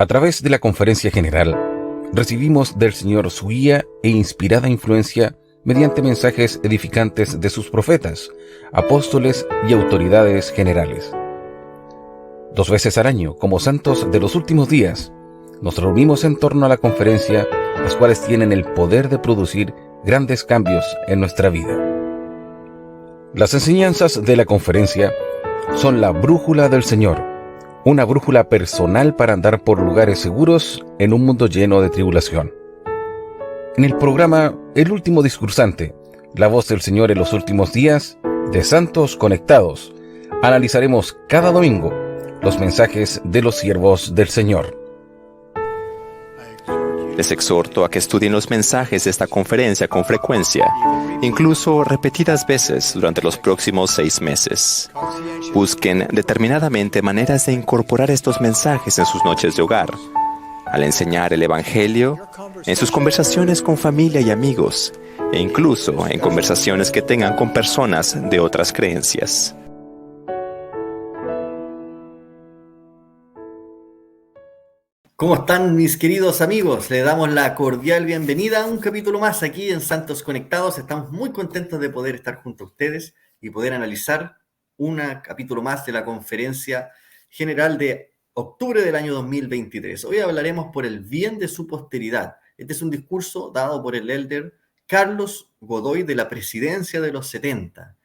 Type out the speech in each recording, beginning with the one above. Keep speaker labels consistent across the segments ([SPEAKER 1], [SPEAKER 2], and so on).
[SPEAKER 1] A través de la conferencia general, recibimos del Señor su guía e inspirada influencia mediante mensajes edificantes de sus profetas, apóstoles y autoridades generales. 2 veces al año, como santos de los últimos días, nos reunimos en torno a la conferencia, las cuales tienen el poder de producir grandes cambios en nuestra vida. Las enseñanzas de la conferencia son la brújula del Señor, una brújula personal para andar por lugares seguros en un mundo lleno de tribulación. En el programa El último discursante, la voz del Señor en los últimos días, de Santos Conectados, analizaremos cada domingo los mensajes de los siervos del Señor.
[SPEAKER 2] Les exhorto a que estudien los mensajes de esta conferencia con frecuencia, incluso repetidas veces durante los próximos 6 meses. Busquen determinadamente maneras de incorporar estos mensajes en sus noches de hogar, al enseñar el Evangelio, en sus conversaciones con familia y amigos, e incluso en conversaciones que tengan con personas de otras creencias.
[SPEAKER 3] ¿Cómo están mis queridos amigos? Le damos la cordial bienvenida a un capítulo más aquí en Santos Conectados. Estamos muy contentos de poder estar junto a ustedes y poder analizar un capítulo más de la conferencia general de octubre del año 2023. Hoy hablaremos por el bien de su posteridad. Este es un discurso dado por el elder Carlos Godoy de la presidencia de los 70.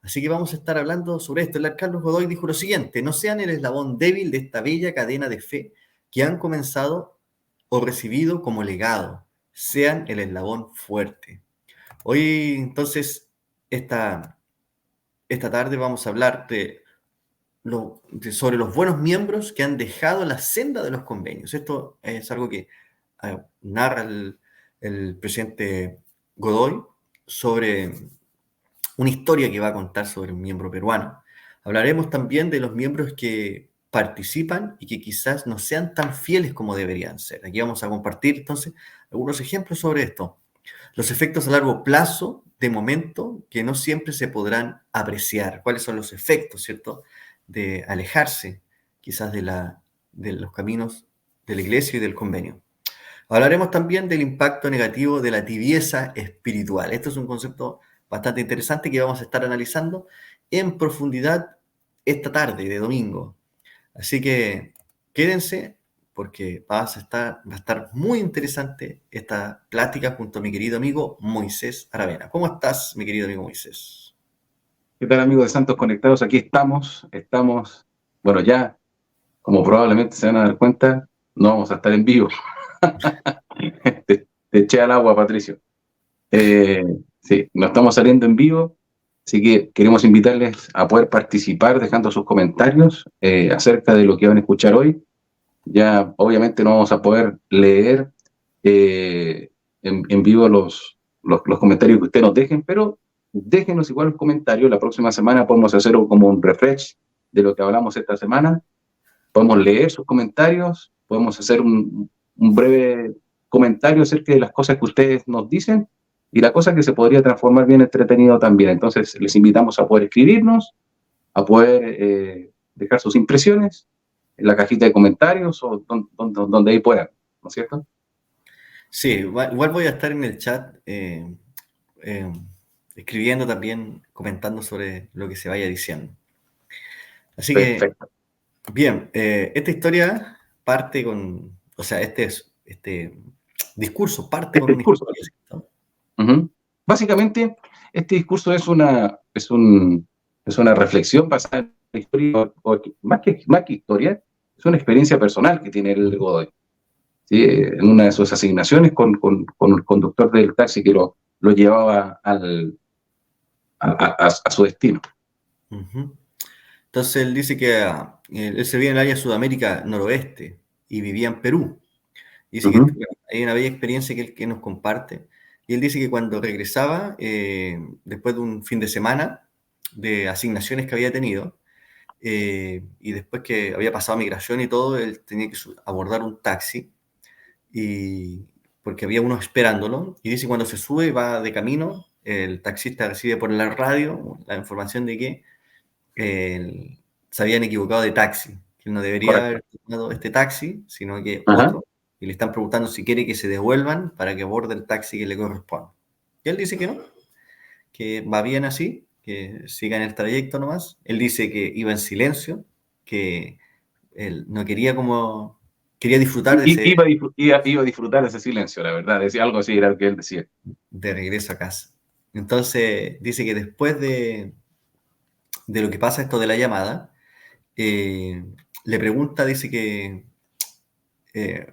[SPEAKER 3] Así que vamos a estar hablando sobre esto. El Carlos Godoy dijo lo siguiente: no sean el eslabón débil de esta bella cadena de fe que han comenzado o recibido como legado, sean el eslabón fuerte. Hoy, entonces, esta tarde vamos a hablar sobre los buenos miembros que han dejado la senda de los convenios. Esto es algo que narra el presidente Godoy sobre una historia que va a contar sobre un miembro peruano. Hablaremos también de los miembros que participan y que quizás no sean tan fieles como deberían ser. Aquí vamos a compartir entonces algunos ejemplos sobre esto. Los efectos a largo plazo, de momento, que no siempre se podrán apreciar. ¿Cuáles son los efectos, cierto? De alejarse quizás de los caminos de la iglesia y del convenio. Hablaremos también del impacto negativo de la tibieza espiritual. Esto es un concepto bastante interesante que vamos a estar analizando en profundidad esta tarde de domingo. Así que quédense porque va a estar muy interesante esta plática junto a mi querido amigo Moisés Aravena. ¿Cómo estás, mi querido amigo Moisés?
[SPEAKER 4] ¿Qué tal, amigos de Santos Conectados? Aquí estamos, bueno, ya, como probablemente se van a dar cuenta, no vamos a estar en vivo. Te eché al agua, Patricio. Sí, no estamos saliendo en vivo, así que queremos invitarles a poder participar dejando sus comentarios acerca de lo que van a escuchar hoy. Ya, obviamente, no vamos a poder leer en vivo los comentarios que ustedes nos dejen, pero déjenos igual los comentarios. La próxima semana podemos hacer como un refresh de lo que hablamos esta semana. Podemos leer sus comentarios, podemos hacer un breve comentario acerca de las cosas que ustedes nos dicen y la cosa que se podría transformar bien entretenido también. Entonces, les invitamos a poder escribirnos, a poder dejar sus impresiones en la cajita de comentarios o donde ahí puedan, ¿no es cierto?
[SPEAKER 3] Sí, igual voy a estar en el chat escribiendo también, comentando sobre lo que se vaya diciendo. Así
[SPEAKER 4] Perfecto.
[SPEAKER 3] que, bien, esta historia parte con, o sea, este discurso parte con una
[SPEAKER 4] Discurso.
[SPEAKER 3] historia, ¿cierto?
[SPEAKER 4] Uh-huh. Básicamente, este discurso es una reflexión basada en la historia, o más que historia, es una experiencia personal que tiene el Godoy. ¿Sí? En una de sus asignaciones con el conductor del taxi que lo llevaba a su destino.
[SPEAKER 3] Uh-huh. Entonces él dice que él se vivía en el área de Sudamérica noroeste y vivía en Perú. Dice que
[SPEAKER 4] Uh-huh.
[SPEAKER 3] hay una bella experiencia que nos comparte. Y él dice que cuando regresaba, después de un fin de semana de asignaciones que había tenido, y después que había pasado migración y todo, él tenía que abordar un taxi, porque había uno esperándolo. Y dice que cuando se sube, va de camino, el taxista recibe por la radio la información de que se habían equivocado de taxi, que él no debería
[SPEAKER 4] Correcto.
[SPEAKER 3] haber tomado este taxi, sino que
[SPEAKER 4] Ajá.
[SPEAKER 3] otro, y le están preguntando si quiere que se devuelvan para que aborde el taxi que le corresponde. Y él dice que no, que va bien así, que siga en el trayecto nomás. Él dice que iba en silencio, que él no quería como, quería disfrutar de ese,
[SPEAKER 4] Iba a disfrutar ese silencio, la verdad. Decía algo así, era lo que él decía.
[SPEAKER 3] de regreso a casa. Entonces dice que después de lo que pasa esto de la llamada, le pregunta, dice que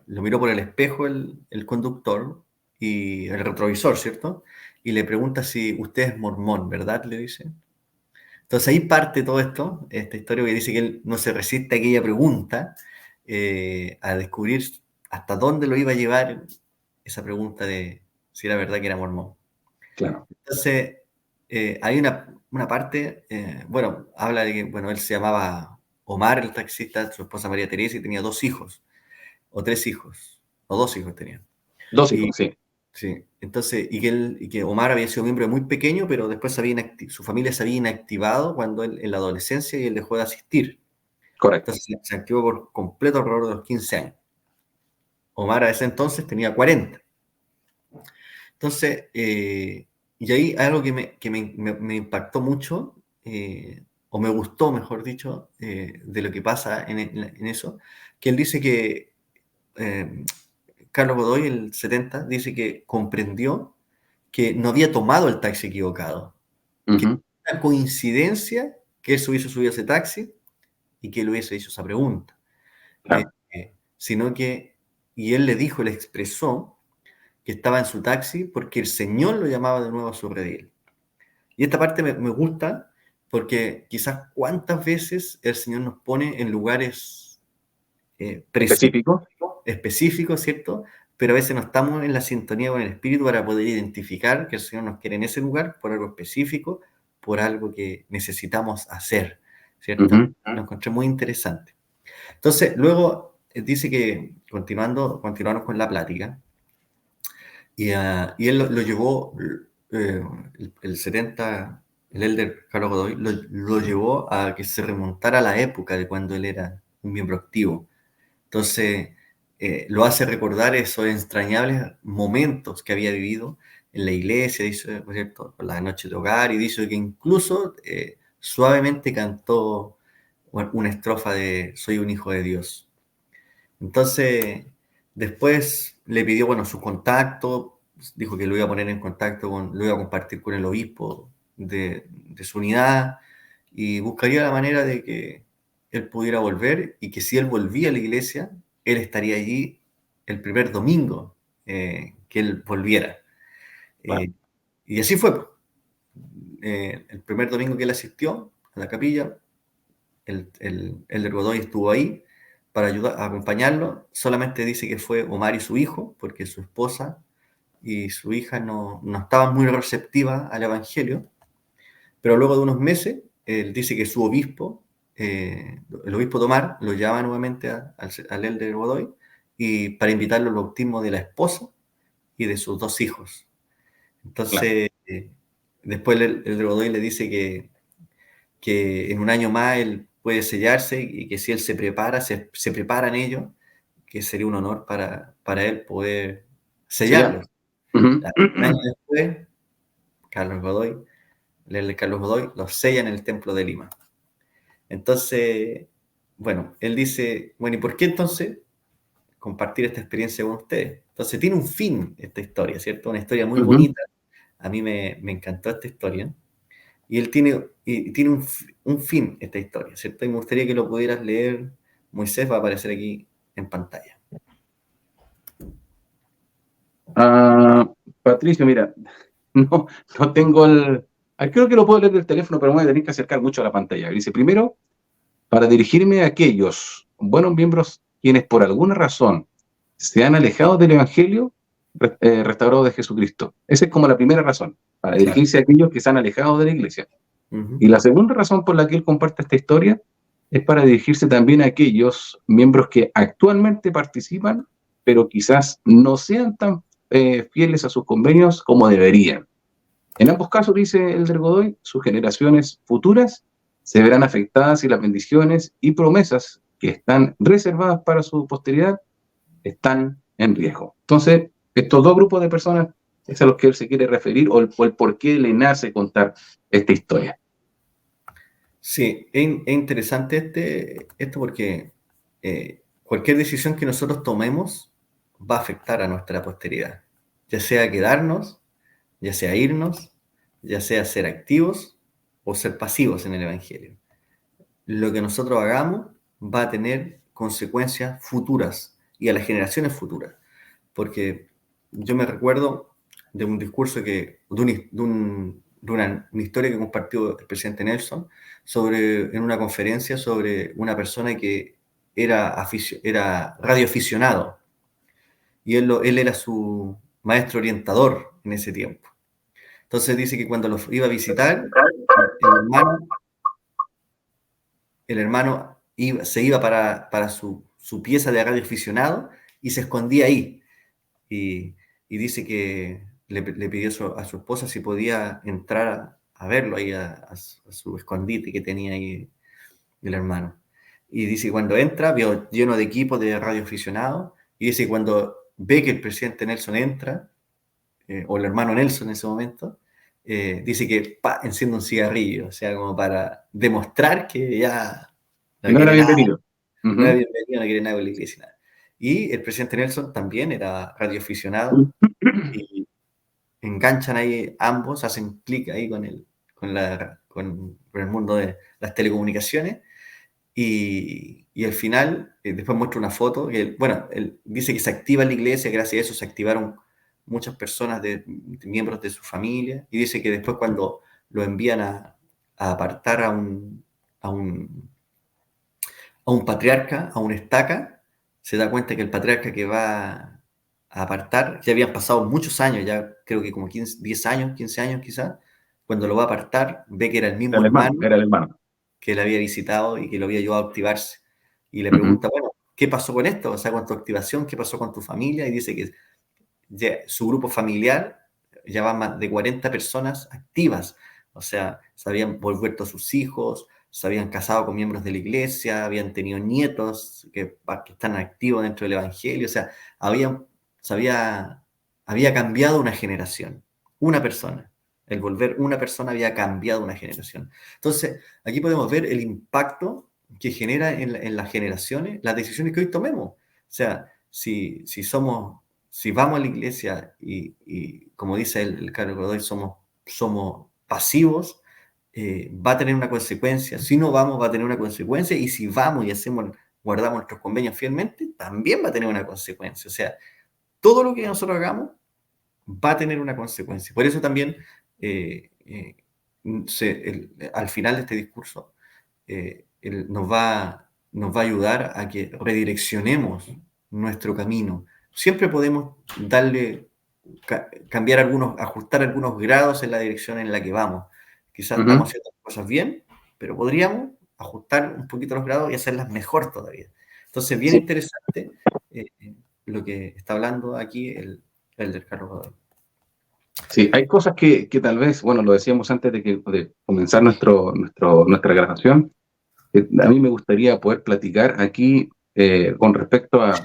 [SPEAKER 3] lo miró por el espejo el conductor y el retrovisor, ¿cierto? Y le pregunta si usted es mormón, ¿verdad? Le dice. Entonces ahí parte todo esto, esta historia que dice que él no se resiste a aquella pregunta, a descubrir hasta dónde lo iba a llevar esa pregunta de si era verdad que era mormón.
[SPEAKER 4] Claro.
[SPEAKER 3] Entonces, hay una parte, bueno, habla de que, bueno, él se llamaba Omar, el taxista, su esposa María Teresa, y tenía 2 hijos, o 3 hijos, o 2 hijos tenía.
[SPEAKER 4] Dos
[SPEAKER 3] Y,
[SPEAKER 4] hijos, sí.
[SPEAKER 3] sí, entonces, y que Omar había sido miembro muy pequeño, pero después su familia se había inactivado cuando él, en la adolescencia, y él dejó de asistir.
[SPEAKER 4] Correcto.
[SPEAKER 3] Entonces se activó por completo alrededor de los 15 años. Omar a ese entonces tenía 40. Entonces, y ahí hay algo que me impactó mucho, o me gustó, mejor dicho, de lo que pasa en eso, que él dice que Carlos Godoy, el 70, dice que comprendió que no había tomado el taxi equivocado, que
[SPEAKER 4] Ujú.
[SPEAKER 3] era una coincidencia que él se hubiese subido a ese taxi y que él hubiese hecho esa pregunta,
[SPEAKER 4] Claro.
[SPEAKER 3] sino que, y él le dijo, le expresó que estaba en su taxi porque el Señor lo llamaba de nuevo a su redil. Y esta parte me gusta porque quizás cuántas veces el Señor nos pone en lugares precisos,
[SPEAKER 4] Específico.
[SPEAKER 3] específicos, ¿cierto? Pero a veces no estamos en la sintonía con el Espíritu para poder identificar que el Señor nos quiere en ese lugar por algo específico, por algo que necesitamos hacer, ¿cierto?
[SPEAKER 4] Ujú.
[SPEAKER 3] Lo encontré muy interesante. Entonces, luego dice que, continuaron con la plática, y él lo llevó, el 70, el elder Carlos Godoy, lo llevó a que se remontara a la época de cuando él era un miembro activo. Entonces, lo hace recordar esos entrañables momentos que había vivido en la iglesia, dice, ¿no es cierto?, con la noche de hogar, y dice que incluso suavemente cantó una estrofa de Soy un hijo de Dios. Entonces, después le pidió, bueno, su contacto, dijo que lo iba a poner en contacto lo iba a compartir con el obispo de su unidad, y buscaría la manera de que él pudiera volver, y que si él volvía a la iglesia, él estaría allí el primer domingo que él volviera.
[SPEAKER 4] Claro.
[SPEAKER 3] Eh, y así fue. El primer domingo que él asistió a la capilla, el Godoy estuvo ahí para ayudar a acompañarlo. Solamente dice que fue Omar y su hijo, porque su esposa y su hija no estaban muy receptivas al Evangelio. Pero luego de unos meses, él dice que su obispo, el obispo Tomar, lo llama nuevamente al elder Godoy, y para invitarlo al bautismo de la esposa y de sus 2 hijos.
[SPEAKER 4] Claro.
[SPEAKER 3] Entonces, después el Godoy le dice que en un año más él puede sellarse, y que si él se prepara, se preparan ellos, que sería un honor para él poder
[SPEAKER 4] Sí, ya.
[SPEAKER 3] sellarlos.
[SPEAKER 4] Ujú.
[SPEAKER 3] Un año después, Carlos Godoy los sella en el Templo de Lima. Entonces, bueno, él dice, bueno, ¿y por qué entonces compartir esta experiencia con ustedes? Entonces tiene un fin esta historia, ¿cierto? Una historia muy
[SPEAKER 4] Ujú.
[SPEAKER 3] bonita. A mí me encantó esta historia. Y él tiene un fin esta historia, ¿cierto? Y me gustaría que lo pudieras leer. Moisés va a aparecer aquí en pantalla.
[SPEAKER 4] Ah, Patricio, mira, no tengo el... Creo que lo puedo leer del teléfono, pero me voy a tener que acercar mucho a la pantalla. Dice, primero, para dirigirme a aquellos buenos miembros quienes por alguna razón se han alejado del Evangelio restaurado de Jesucristo. Esa es como la primera razón, para
[SPEAKER 3] Claro.
[SPEAKER 4] dirigirse a aquellos que se han alejado de la iglesia.
[SPEAKER 3] Uh-huh.
[SPEAKER 4] Y la segunda razón por la que él comparte esta historia es para dirigirse también a aquellos miembros que actualmente participan, pero quizás no sean tan fieles a sus convenios como deberían. En ambos casos, dice el Godoy, sus generaciones futuras se verán afectadas y las bendiciones y promesas que están reservadas para su posteridad están en riesgo. Entonces, estos dos grupos de personas es a los que él se quiere referir, o el por qué le nace contar esta historia.
[SPEAKER 3] Sí, es interesante esto porque cualquier decisión que nosotros tomemos va a afectar a nuestra posteridad, ya sea quedarnos, ya sea irnos, ya sea ser activos o ser pasivos en el Evangelio. Lo que nosotros hagamos va a tener consecuencias futuras y a las generaciones futuras. Porque yo me recuerdo de un discurso de una historia que compartió el presidente Nelson en una conferencia sobre una persona que era radioaficionado y él era su maestro orientador en ese tiempo. Entonces dice que cuando los iba a visitar, el hermano se iba para su pieza de radioaficionado y se escondía ahí. Y dice que le pidió a su esposa si podía entrar a verlo ahí a su escondite que tenía ahí el hermano. Y dice que cuando entra, vio lleno de equipos de radioaficionados, y dice que cuando ve que el presidente Nelson entra, o el hermano Nelson en ese momento, dice que enciende un cigarrillo, o sea, como para demostrar que ya
[SPEAKER 4] no era bienvenido.
[SPEAKER 3] No era bienvenido, no quiere nada con la iglesia, nada. Y el presidente Nelson también era radioaficionado, y enganchan ahí ambos, hacen clic ahí con el mundo de las telecomunicaciones, y al final, después muestra una foto, él dice que se activa la iglesia, gracias a eso se activaron muchas personas, miembros de su familia, y dice que después cuando lo envían a apartar a un patriarca, a una estaca, se da cuenta que el patriarca que va a apartar, ya habían pasado muchos años, ya creo que como 10 años, 15 años quizás, cuando lo va a apartar, ve que era el mismo
[SPEAKER 4] Era el hermano
[SPEAKER 3] que le había visitado y que lo había ayudado a activarse. Y le pregunta, bueno, ¿qué pasó con esto? O sea, con tu activación, ¿qué pasó con tu familia? Y dice que su grupo familiar ya va más de 40 personas activas. O sea, se habían vuelto a sus hijos, se habían casado con miembros de la iglesia, habían tenido nietos que están activos dentro del Evangelio. O sea, había cambiado una generación, una persona. El volver una persona había cambiado una generación. Entonces, aquí podemos ver el impacto que genera en las generaciones las decisiones que hoy tomemos. O sea, si vamos a la iglesia y como dice el Carlos Godoy, somos pasivos, va a tener una consecuencia. Si no vamos, va a tener una consecuencia. Y si vamos y guardamos nuestros convenios fielmente, también va a tener una consecuencia. O sea, todo lo que nosotros hagamos va a tener una consecuencia. Por eso también, al final de este discurso, nos va a ayudar a que redireccionemos nuestro camino. Siempre podemos ajustar algunos grados en la dirección en la que vamos. Quizás estamos haciendo cosas bien, pero podríamos ajustar un poquito los grados y hacerlas mejor todavía. Entonces, bien interesante lo que está hablando aquí el del Carlos Godoy.
[SPEAKER 4] Sí, hay cosas que tal vez, bueno, lo decíamos antes de comenzar nuestra grabación, a mí me gustaría poder platicar aquí con respecto a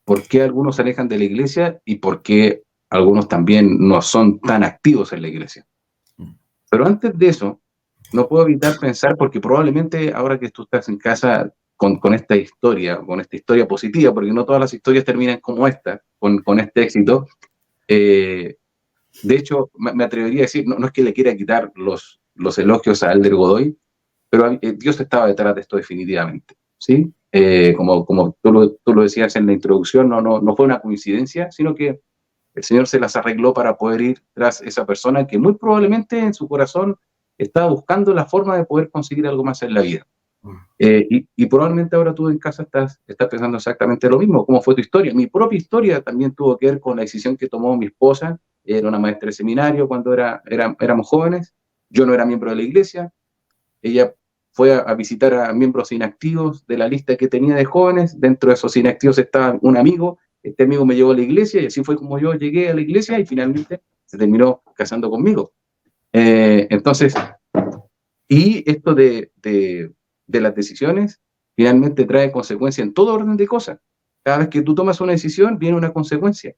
[SPEAKER 4] por qué algunos se alejan de la iglesia y por qué algunos también no son tan activos en la iglesia. Pero antes de eso, no puedo evitar pensar, porque probablemente ahora que tú estás en casa con esta historia positiva, porque no todas las historias terminan como esta, con este éxito, de hecho, me atrevería a decir, no es que le quiera quitar los elogios a Elder Godoy, pero Dios estaba detrás de esto definitivamente, ¿sí? Como tú lo decías en la introducción, no fue una coincidencia, sino que el Señor se las arregló para poder ir tras esa persona que muy probablemente en su corazón estaba buscando la forma de poder conseguir algo más en la vida. Y probablemente ahora tú en casa estás pensando exactamente lo mismo. ¿Cómo fue tu historia? Mi propia historia también tuvo que ver con la decisión que tomó mi esposa. Era una maestra de seminario cuando éramos jóvenes. Yo no era miembro de la iglesia. Ella fue a visitar a miembros inactivos de la lista que tenía de jóvenes. Dentro de esos inactivos estaba un amigo. Este amigo me llevó a la iglesia y así fue como yo llegué a la iglesia y finalmente se terminó casando conmigo. Entonces, y esto de las decisiones, finalmente trae consecuencias en todo orden de cosas. Cada vez que tú tomas una decisión, viene una consecuencia.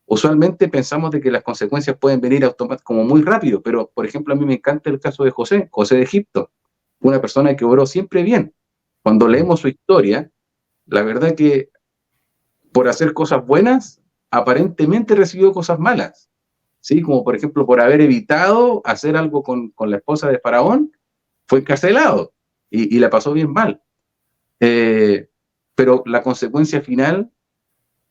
[SPEAKER 4] Usualmente pensamos de que las consecuencias pueden venir como muy rápido, pero, por ejemplo, a mí me encanta el caso de José de Egipto, una persona que obró siempre bien. Cuando leemos su historia, la verdad que por hacer cosas buenas, aparentemente recibió cosas malas, ¿sí? Como por ejemplo por haber evitado hacer algo con la esposa de Faraón, fue encarcelado y la pasó bien mal. Pero la consecuencia final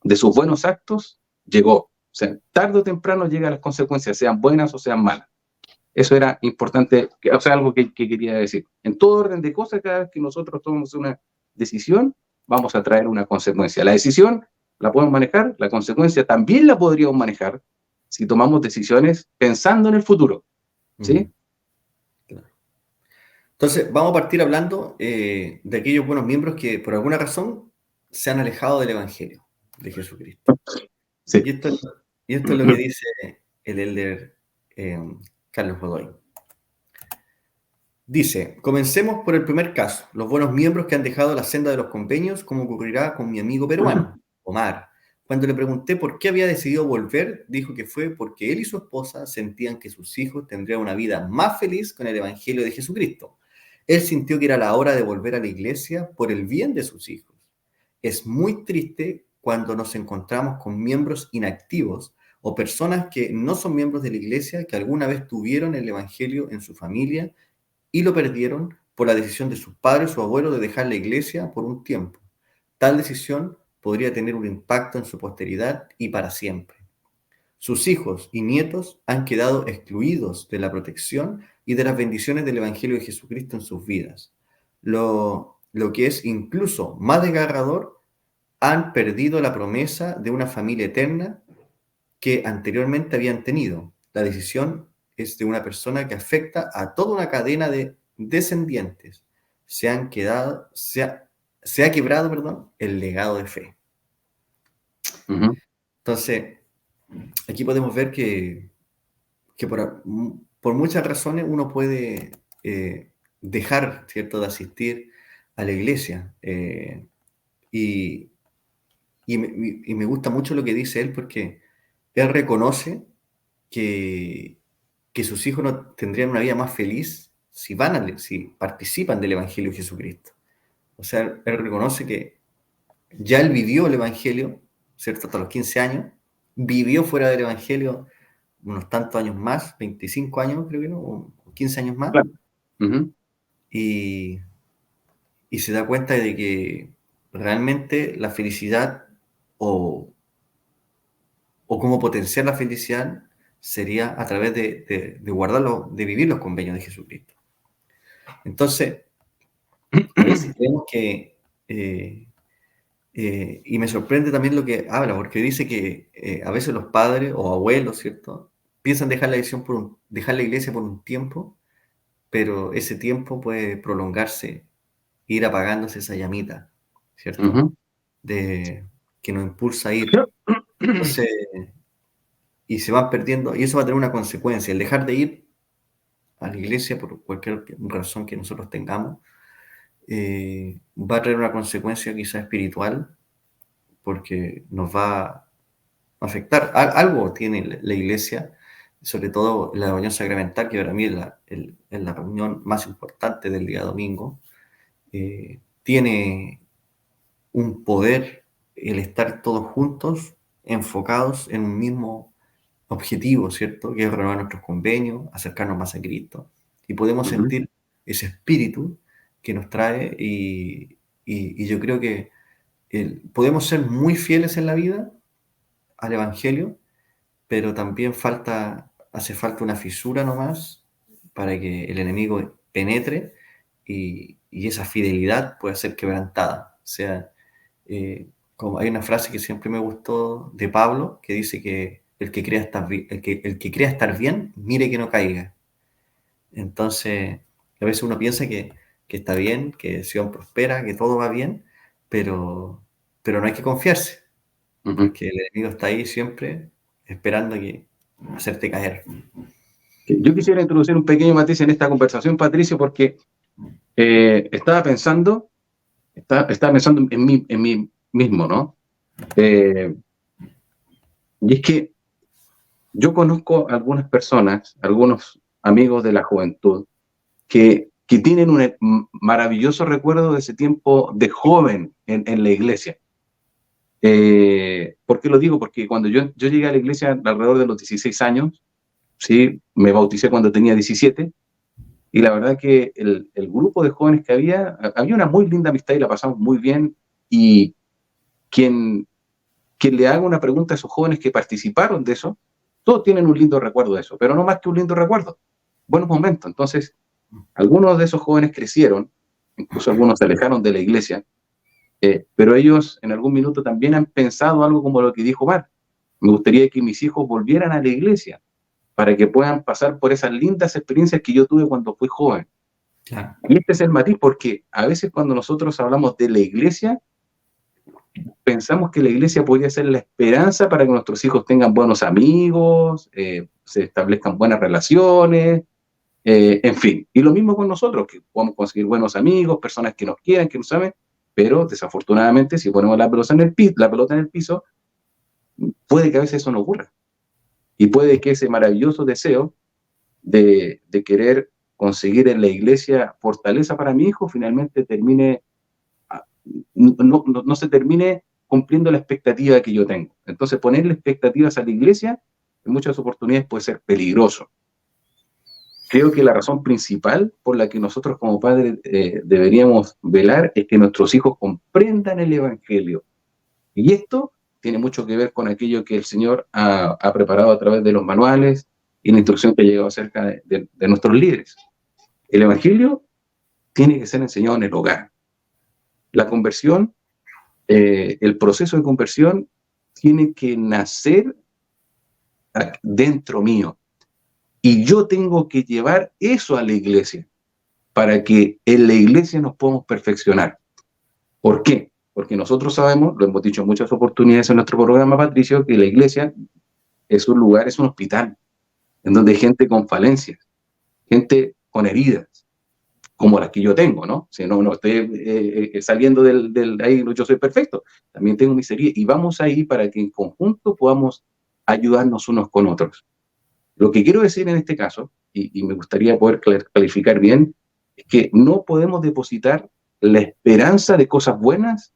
[SPEAKER 4] de sus buenos actos llegó. O sea, tarde o temprano llegan las consecuencias, sean buenas o sean malas. Eso era importante, o sea, algo que quería decir. En todo orden de cosas, cada vez que nosotros tomamos una decisión, vamos a traer una consecuencia. La decisión la podemos manejar, la consecuencia también la podríamos manejar si tomamos decisiones pensando en el futuro. ¿Sí?
[SPEAKER 3] Claro. Entonces, vamos a partir hablando de aquellos buenos miembros que por alguna razón se han alejado del Evangelio de Jesucristo.
[SPEAKER 4] Sí.
[SPEAKER 3] Y esto es lo que dice el elder Carlos Godoy. Dice, comencemos por el primer caso, los buenos miembros que han dejado la senda de los convenios, como ocurrirá con mi amigo peruano, Omar. Cuando le pregunté por qué había decidido volver, dijo que fue porque él y su esposa sentían que sus hijos tendrían una vida más feliz con el Evangelio de Jesucristo. Él sintió que era la hora de volver a la iglesia por el bien de sus hijos. Es muy triste cuando nos encontramos con miembros inactivos o personas que no son miembros de la iglesia, que alguna vez tuvieron el Evangelio en su familia y lo perdieron por la decisión de sus padres o abuelos de dejar la iglesia por un tiempo. Tal decisión podría tener un impacto en su posteridad y para siempre. Sus hijos y nietos han quedado excluidos de la protección y de las bendiciones del Evangelio de Jesucristo en sus vidas. Lo que es incluso más desgarrador, han perdido la promesa de una familia eterna que anteriormente habían tenido. La decisión es de una persona que afecta a toda una cadena de descendientes. Se ha quebrado, el legado de fe. Entonces, aquí podemos ver que por muchas razones uno puede dejar, ¿cierto?, de asistir a la iglesia. Y me gusta mucho lo que dice él, porque él reconoce que sus hijos no tendrían una vida más feliz si participan del Evangelio de Jesucristo. O sea, él reconoce que ya él vivió el Evangelio, ¿cierto? Hasta los 15 años, vivió fuera del Evangelio unos tantos años más, 25 años creo que no, o 15 años más,
[SPEAKER 4] Claro.
[SPEAKER 3] y se da cuenta de que realmente la felicidad o cómo potenciar la felicidad sería a través de guardarlo, de vivir los convenios de Jesucristo. Entonces, a veces creemos que, y me sorprende también lo que habla, porque dice que a veces los padres o abuelos, ¿cierto?, piensan dejar la iglesia por un tiempo, pero ese tiempo puede prolongarse, ir apagándose esa llamita, ¿cierto?, que nos impulsa a ir. Entonces, y se van perdiendo, y eso va a tener una consecuencia. El dejar de ir a la iglesia por cualquier razón que nosotros tengamos, va a traer una consecuencia quizá espiritual, porque nos va a afectar. Algo tiene la iglesia, sobre todo la reunión sacramental, que para mí es la reunión más importante del día domingo. Tiene un poder el estar todos juntos, enfocados en un mismo objetivo, ¿cierto?, que es renovar nuestros convenios, acercarnos más a Cristo, y podemos sentir ese espíritu que nos trae, y yo creo que podemos ser muy fieles en la vida al Evangelio, pero también hace falta una fisura nomás para que el enemigo penetre y esa fidelidad pueda ser quebrantada. O sea, como hay una frase que siempre me gustó de Pablo, que dice que el que crea estar bien, mire que no caiga. Entonces, a veces uno piensa que está bien, que Sion prospera, que todo va bien, pero no hay que confiarse, porque el enemigo está ahí siempre esperando hacerte caer.
[SPEAKER 4] Yo quisiera introducir un pequeño matiz en esta conversación, Patricio, porque estaba pensando Estaba pensando en mí mismo, ¿no? Eh, y es que yo conozco algunas personas, algunos amigos de la juventud, que tienen un maravilloso recuerdo de ese tiempo de joven en la iglesia. ¿Por qué lo digo? Porque cuando yo llegué a la iglesia alrededor de los 16 años, ¿sí? Me bauticé cuando tenía 17, y la verdad que el grupo de jóvenes que había una muy linda amistad y la pasamos muy bien, y quien, quien le haga una pregunta a esos jóvenes que participaron de eso, todos tienen un lindo recuerdo de eso, pero no más que un lindo recuerdo, buenos momentos. Entonces, algunos de esos jóvenes crecieron, incluso algunos se alejaron de la iglesia, pero ellos en algún minuto también han pensado algo como lo que dijo Mar. Me gustaría que mis hijos volvieran a la iglesia para que puedan pasar por esas lindas experiencias que yo tuve cuando fui joven.
[SPEAKER 3] Claro.
[SPEAKER 4] Y este es el matiz, porque a veces cuando nosotros hablamos de la iglesia, pensamos que la iglesia podría ser la esperanza para que nuestros hijos tengan buenos amigos, se establezcan buenas relaciones, en fin. Y lo mismo con nosotros, que podamos conseguir buenos amigos, personas que nos quieran, que nos amen, pero desafortunadamente si ponemos la pelota en el piso, puede que a veces eso no ocurra. Y puede que ese maravilloso deseo de querer conseguir en la iglesia fortaleza para mi hijo finalmente termine, no se termine cumpliendo la expectativa que yo tengo. Entonces, ponerle expectativas a la iglesia en muchas oportunidades puede ser peligroso. Creo que la razón principal por la que nosotros como padres deberíamos velar es que nuestros hijos comprendan el Evangelio. Y esto tiene mucho que ver con aquello que el Señor ha preparado a través de los manuales y la instrucción que ha llegado acerca de nuestros líderes. El Evangelio tiene que ser enseñado en el hogar. La conversión, el proceso de conversión tiene que nacer dentro mío. Y yo tengo que llevar eso a la iglesia para que en la iglesia nos podamos perfeccionar. ¿Por qué? Porque nosotros sabemos, lo hemos dicho en muchas oportunidades en nuestro programa, Patricio, que la iglesia es un lugar, es un hospital, en donde hay gente con falencias, gente con heridas, como las que yo tengo, ¿no? Si no estoy saliendo ahí, yo soy perfecto, también tengo mis heridas, y vamos ahí para que en conjunto podamos ayudarnos unos con otros. Lo que quiero decir en este caso, y me gustaría poder clarificar bien, es que no podemos depositar la esperanza de cosas buenas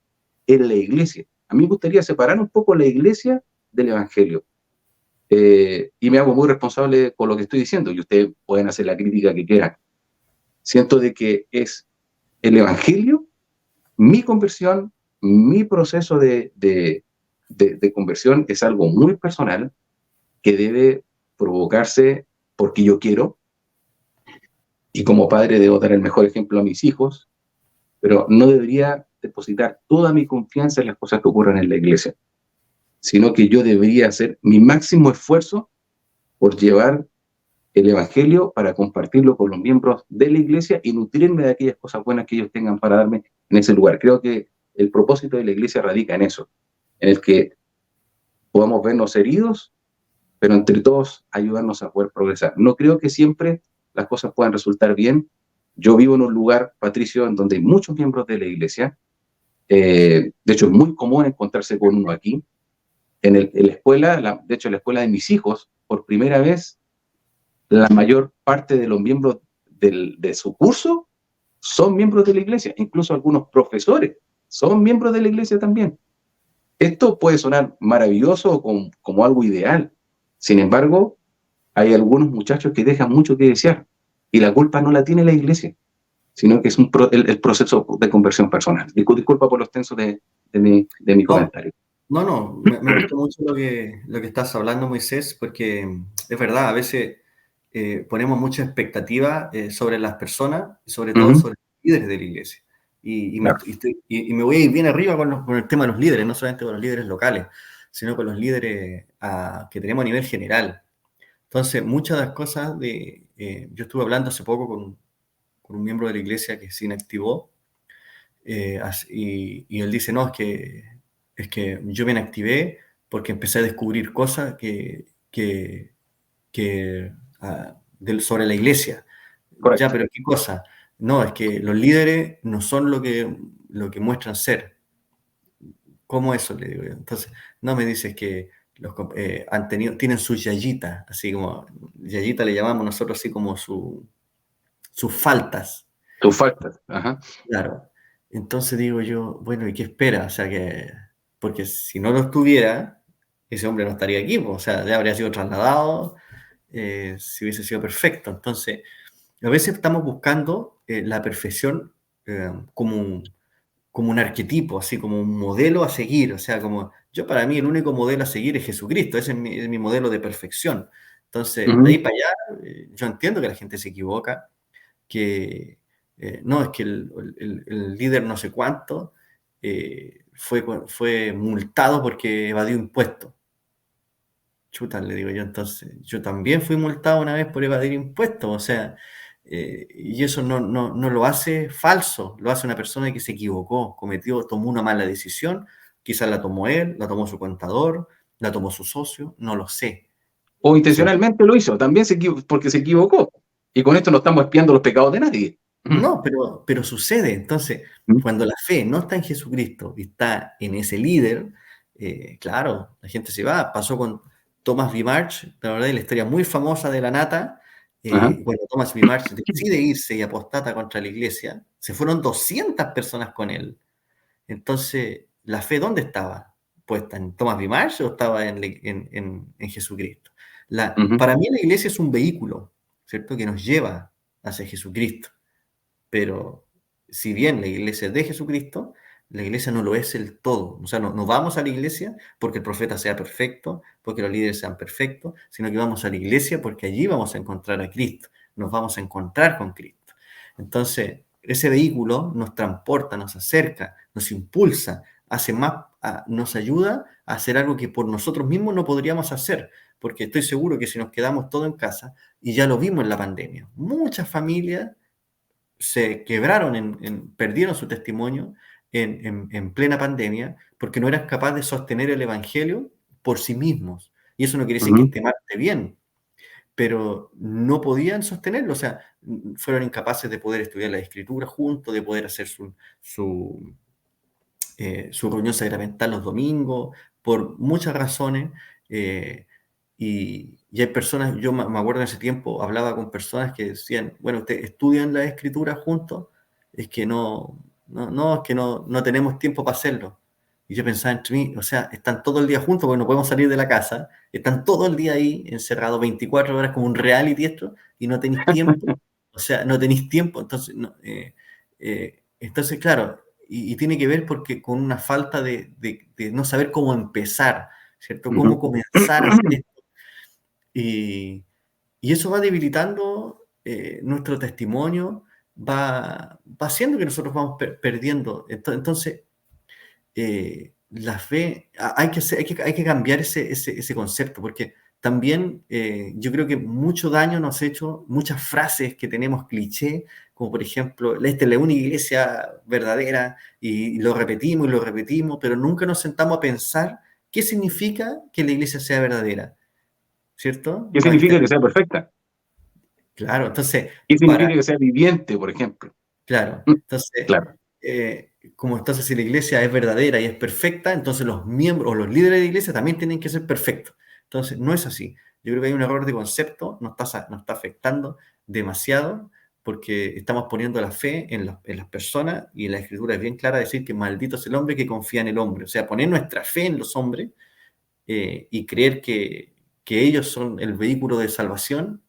[SPEAKER 4] en la iglesia. A mí me gustaría separar un poco la iglesia del evangelio. Y me hago muy responsable con lo que estoy diciendo, y ustedes pueden hacer la crítica que quieran. Siento de que es el evangelio, mi conversión, mi proceso de conversión es algo muy personal que debe provocarse porque yo quiero, y como padre debo dar el mejor ejemplo a mis hijos, pero no debería depositar toda mi confianza en las cosas que ocurren en la iglesia, sino que yo debería hacer mi máximo esfuerzo por llevar el evangelio para compartirlo con los miembros de la iglesia y nutrirme de aquellas cosas buenas que ellos tengan para darme en ese lugar. Creo que el propósito de la iglesia radica en eso, en el que podamos vernos heridos, pero entre todos ayudarnos a poder progresar. No creo que siempre las cosas puedan resultar bien. Yo vivo en un lugar, Patricio, en donde hay muchos miembros de la iglesia. De hecho, es muy común encontrarse con uno aquí. En la escuela, de hecho, en la escuela de mis hijos, por primera vez, la mayor parte de los miembros de su curso son miembros de la iglesia. Incluso algunos profesores son miembros de la iglesia también. Esto puede sonar maravilloso como algo ideal. Sin embargo, hay algunos muchachos que dejan mucho que desear y la culpa no la tiene la iglesia, sino que es el proceso de conversión personal. Disculpa por los tensos de mi
[SPEAKER 3] No,
[SPEAKER 4] comentario.
[SPEAKER 3] me gustó mucho lo que estás hablando, Moisés, porque es verdad, a veces ponemos mucha expectativa sobre las personas y sobre todo sobre los líderes de la iglesia.
[SPEAKER 4] Claro.
[SPEAKER 3] Y me voy a ir bien arriba con el tema de los líderes, no solamente con los líderes locales, sino con los líderes que tenemos a nivel general. Entonces, muchas de las cosas yo estuve hablando hace poco con un miembro de la iglesia que se inactivó, y él dice, no, es que yo me inactivé porque empecé a descubrir cosas sobre la iglesia. Ya,
[SPEAKER 4] Correcto.
[SPEAKER 3] pero ¿qué cosa? no, es que los líderes no son lo que muestran ser. ¿Cómo eso? Le digo yo. Entonces, no me dices que tienen sus yayitas, así como, yayita le llamamos nosotros así como sus faltas.
[SPEAKER 4] Tus faltas. Ajá.
[SPEAKER 3] Claro. Entonces digo yo, bueno, ¿y qué espera? O sea que, porque si no lo estuviera, ese hombre no estaría aquí, pues, o sea, ya habría sido trasladado, si hubiese sido perfecto. Entonces, a veces estamos buscando la perfección como un arquetipo, así como un modelo a seguir. O sea, como yo para mí el único modelo a seguir es Jesucristo, ese es mi modelo de perfección. Entonces, de ahí
[SPEAKER 4] Ujú.
[SPEAKER 3] para allá, yo entiendo que la gente se equivoca, que no, es que el líder no sé cuánto fue multado porque evadió impuestos. Chuta, le digo yo, entonces, yo también fui multado una vez por evadir impuestos, o sea, y eso no lo hace falso, lo hace una persona que se equivocó, tomó una mala decisión, quizás la tomó él, la tomó su contador, la tomó su socio, no lo sé,
[SPEAKER 4] O
[SPEAKER 3] ¿cierto?
[SPEAKER 4] intencionalmente lo hizo, también porque se equivocó. Y con esto no estamos espiando los pecados de nadie. Ujú.
[SPEAKER 3] No, pero sucede. Entonces, cuando la fe no está en Jesucristo y está en ese líder, claro, la gente se va. Pasó con Thomas B. Marsh, la verdad, la historia muy famosa de la nata.
[SPEAKER 4] Ajá.
[SPEAKER 3] Cuando Thomas B. Marsh decide irse y apostata contra la iglesia, se fueron 200 personas con él. Entonces, ¿la fe dónde estaba? ¿Puesta en Thomas B. Marsh o estaba en Jesucristo?
[SPEAKER 4] Ujú.
[SPEAKER 3] Para mí la iglesia es un vehículo, ¿cierto? Que nos lleva hacia Jesucristo. Pero si bien la iglesia es de Jesucristo, la iglesia no lo es el todo. O sea, no vamos a la iglesia porque el profeta sea perfecto, porque los líderes sean perfectos, sino que vamos a la iglesia porque allí vamos a encontrar a Cristo, nos vamos a encontrar con Cristo. Entonces, ese vehículo nos transporta, nos acerca, nos impulsa, nos ayuda a hacer algo que por nosotros mismos no podríamos hacer, porque estoy seguro que si nos quedamos todos en casa, y ya lo vimos en la pandemia, muchas familias se quebraron, perdieron su testimonio en plena pandemia porque no eran capaces de sostener el Evangelio por sí mismos. Y eso no quiere decir que
[SPEAKER 4] Ujú.
[SPEAKER 3] esté mal, esté bien, pero no podían sostenerlo, o sea, fueron incapaces de poder estudiar la Escritura juntos, de poder hacer su reunión sacramental los domingos, por muchas razones. eh, y hay personas, yo me acuerdo en ese tiempo, hablaba con personas que decían, bueno, ustedes estudian la escritura juntos, es que es que no tenemos tiempo para hacerlo. Y yo pensaba entre mí, o sea, están todo el día juntos porque no podemos salir de la casa, están todo el día ahí encerrados 24 horas como un reality esto, y no tenéis tiempo, o sea, no tenéis tiempo, entonces, entonces claro, y tiene que ver porque con una falta de no saber cómo empezar, ¿cierto? Cómo
[SPEAKER 4] Ujú.
[SPEAKER 3] comenzar a hacer esto. Y, y eso va debilitando nuestro testimonio, va haciendo que nosotros vamos perdiendo. Entonces, la fe, hay que cambiar ese concepto, porque también yo creo que mucho daño nos ha hecho muchas frases que tenemos cliché, como por ejemplo, esta es la única iglesia verdadera, y lo repetimos, pero nunca nos sentamos a pensar qué significa que la iglesia sea verdadera, ¿cierto?
[SPEAKER 4] ¿Qué significa que sea perfecta?
[SPEAKER 3] Claro, entonces,
[SPEAKER 4] ¿Qué
[SPEAKER 3] para,
[SPEAKER 4] significa que sea viviente, por ejemplo?
[SPEAKER 3] claro,
[SPEAKER 4] Mm.
[SPEAKER 3] entonces,
[SPEAKER 4] Claro.
[SPEAKER 3] como entonces si la iglesia es verdadera y es perfecta, entonces los miembros o los líderes de la iglesia también tienen que ser perfectos. Entonces, no es así. Yo creo que hay un error de concepto, nos está afectando demasiado porque estamos poniendo la fe en las personas, y la escritura es bien clara decir que maldito es el hombre que confía en el hombre. O sea, poner nuestra fe en los hombres y creer que ellos son el vehículo de salvación,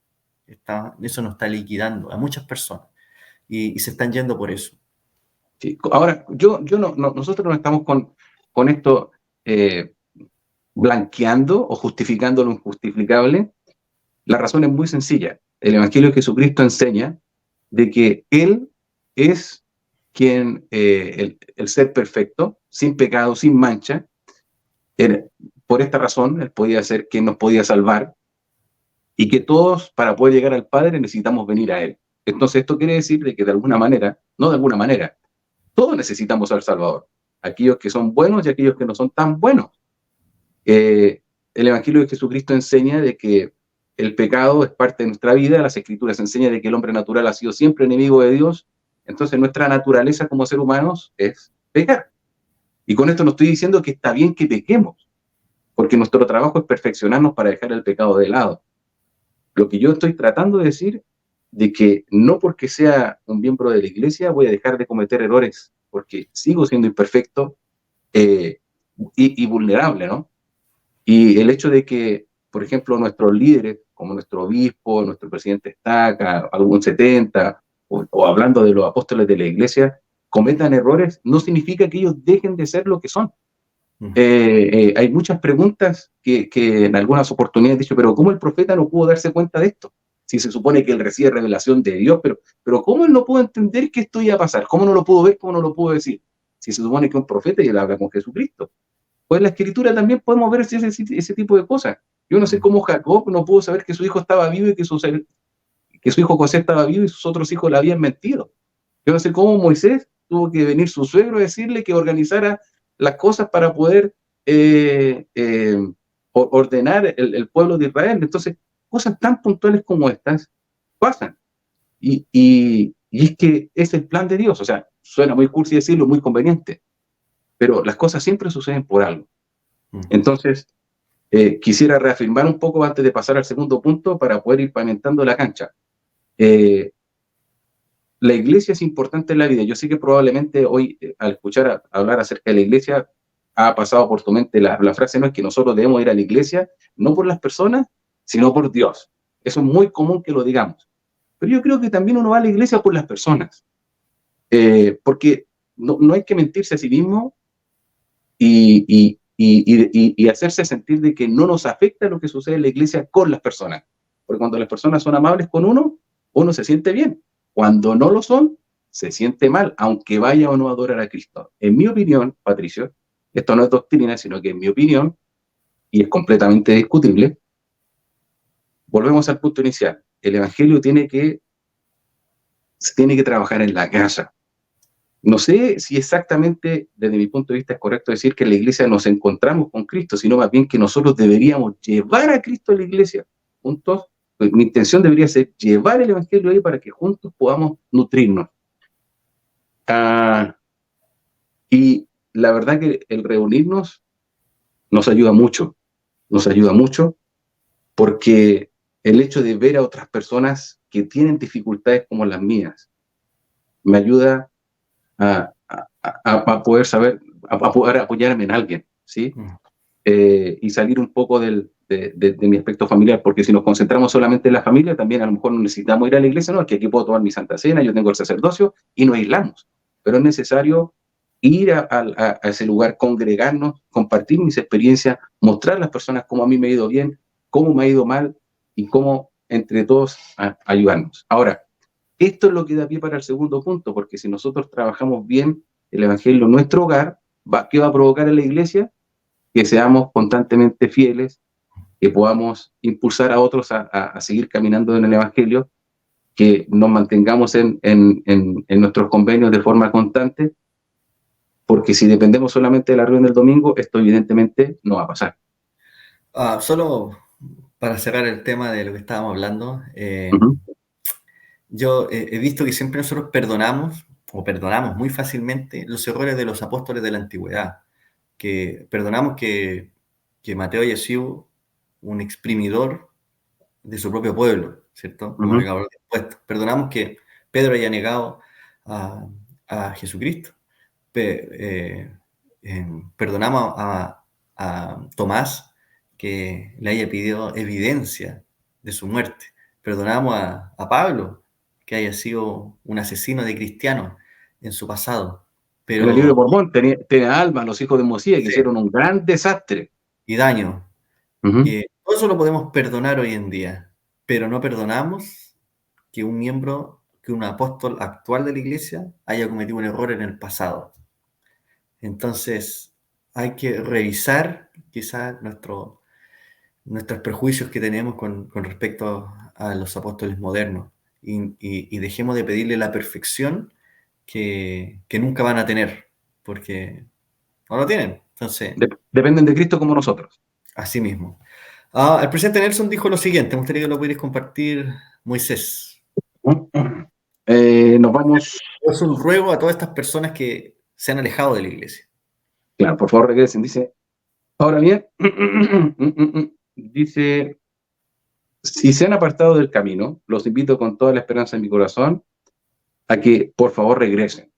[SPEAKER 3] eso nos está liquidando a muchas personas y se están yendo por eso.
[SPEAKER 4] Sí. Ahora, nosotros no estamos con esto eh, blanqueando o justificando lo injustificable. La razón es muy sencilla. El Evangelio de Jesucristo enseña de que Él es quien, el ser perfecto, sin pecado, sin mancha. Él, por esta razón, Él podía ser quien nos podía salvar, y que todos, para poder llegar al Padre, necesitamos venir a Él. Entonces, esto quiere decir de que de alguna manera, no de alguna manera, todos necesitamos al Salvador. Aquellos que son buenos y aquellos que no son tan buenos. El Evangelio de Jesucristo enseña de que el pecado es parte de nuestra vida. Las Escrituras enseñan de que el hombre natural ha sido siempre enemigo de Dios, Entonces nuestra naturaleza como seres humanos es pecar. Y con esto no estoy diciendo que está bien que pequemos, porque nuestro trabajo es perfeccionarnos para dejar el pecado de lado. Lo que yo estoy tratando de decir, de que no porque sea un miembro de la iglesia voy a dejar de cometer errores, porque sigo siendo imperfecto y vulnerable, ¿no? Y el hecho de que, por ejemplo, nuestros líderes, como nuestro obispo, nuestro presidente Estaca, algún 70, o hablando de los apóstoles de la iglesia, cometan errores, no significa que ellos dejen de ser lo que son. Hay muchas preguntas que en algunas oportunidades he dicho, pero ¿cómo el profeta no pudo darse cuenta de esto? Si se supone que él recibe revelación de Dios, pero ¿cómo él no pudo entender que esto iba a pasar? ¿Cómo no lo pudo ver? ¿Cómo no lo pudo decir? Si se supone que es un profeta y él habla con Jesucristo. Pues en la escritura también podemos ver ese tipo de cosas. Yo no sé cómo Jacob no pudo saber que su hijo estaba vivo y que su hijo José estaba vivo y sus otros hijos le habían mentido. Yo no sé cómo Moisés tuvo que venir su suegro a decirle que organizara las cosas para poder ordenar el pueblo de Israel. Entonces, cosas tan puntuales como estas pasan. Y es que es el plan de Dios. O sea, suena muy cursi decirlo, muy conveniente, pero las cosas siempre suceden por algo. Entonces, quisiera reafirmar un poco antes de pasar al segundo punto para poder ir pavimentando la cancha. La iglesia es importante en la vida. Yo sé que probablemente hoy, al escuchar hablar acerca de la iglesia, ha pasado por tu mente la frase, no es que nosotros debemos ir a la iglesia, no por las personas, sino por Dios. Eso es muy común que lo digamos. Pero yo creo que también uno va a la iglesia por las personas. Porque no hay que mentirse a sí mismo y hacerse sentir de que no nos afecta lo que sucede en la iglesia con las personas. Porque cuando las personas son amables con uno se siente bien. Cuando no lo son, se siente mal, aunque vaya o no a adorar a Cristo. En mi opinión, Patricio, esto no es doctrina, sino que en mi opinión, y es completamente discutible, volvemos al punto inicial. El evangelio tiene que trabajar en la casa. No sé si exactamente, desde mi punto de vista, es correcto decir que en la iglesia nos encontramos con Cristo, sino más bien que nosotros deberíamos llevar a Cristo a la iglesia. Juntos, pues, mi intención debería ser llevar el evangelio ahí para que juntos podamos nutrirnos. Y la verdad que el reunirnos nos ayuda mucho porque el hecho de ver a otras personas que tienen dificultades como las mías me ayuda a poder saber, a poder apoyarme en alguien, ¿sí? Y salir un poco de mi aspecto familiar, porque si nos concentramos solamente en la familia, también a lo mejor no necesitamos ir a la iglesia, no, es que aquí puedo tomar mi Santa Cena, yo tengo el sacerdocio, y nos aislamos. Pero es necesario ir a ese lugar, congregarnos, compartir mis experiencias, mostrar a las personas cómo a mí me ha ido bien, cómo me ha ido mal, y cómo entre todos ayudarnos. Ahora, esto es lo que da pie para el segundo punto, porque si nosotros trabajamos bien el evangelio en nuestro hogar, ¿qué va a provocar en la iglesia? Que seamos constantemente fieles, que podamos impulsar a otros a seguir caminando en el evangelio, que nos mantengamos en nuestros convenios de forma constante, porque si dependemos solamente de la reunión del domingo, esto evidentemente no va a pasar.
[SPEAKER 3] Solo para cerrar el tema de lo que estábamos hablando, yo he visto que siempre nosotros perdonamos muy fácilmente los errores de los apóstoles de la antigüedad, que perdonamos que Mateo haya sido un exprimidor de su propio pueblo, ¿cierto? Como recaudador de impuestos. Perdonamos que Pedro haya negado a Jesucristo. Perdonamos a Tomás que le haya pedido evidencia de su muerte. Perdonamos a Pablo que haya sido un asesino de cristianos en su pasado. Pero,
[SPEAKER 4] en el libro de Mormón tenía Alma, los hijos de Mosía, que hicieron un gran desastre.
[SPEAKER 3] Y daño. Todo eso lo podemos perdonar hoy en día, pero no perdonamos que un apóstol actual de la iglesia haya cometido un error en el pasado. Entonces, hay que revisar quizás nuestros prejuicios que tenemos con respecto a los apóstoles modernos y dejemos de pedirle la perfección que nunca van a tener, porque no lo tienen. Entonces,
[SPEAKER 4] dependen de Cristo como nosotros.
[SPEAKER 3] Así mismo. El presidente Nelson dijo lo siguiente, me gustaría que lo pudierais compartir, Moisés.
[SPEAKER 4] Nos vamos,
[SPEAKER 3] Es un ruego a todas estas personas que se han alejado de la iglesia.
[SPEAKER 4] claro, por favor regresen, dice, ahora bien, dice, si se han apartado del camino, los invito con toda la esperanza en mi corazón a que por favor regresen.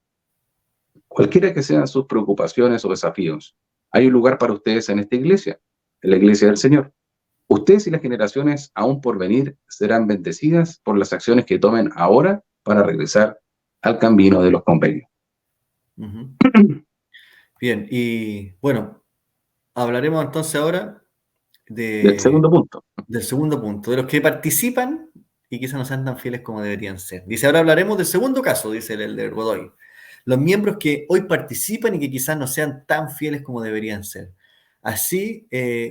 [SPEAKER 4] Cualquiera que sean sus preocupaciones o desafíos, hay un lugar para ustedes en esta iglesia, en la iglesia del Señor. Ustedes y las generaciones aún por venir serán bendecidas por las acciones que tomen ahora para regresar al camino de los convenios.
[SPEAKER 3] Uh-huh. Bien, y bueno, hablaremos entonces ahora
[SPEAKER 4] Del segundo punto.
[SPEAKER 3] del segundo punto, de los que participan y quizás no sean tan fieles como deberían ser. Dice, ahora hablaremos del segundo caso, dice el de Godoy. Los miembros que hoy participan y que quizás no sean tan fieles como deberían ser. Así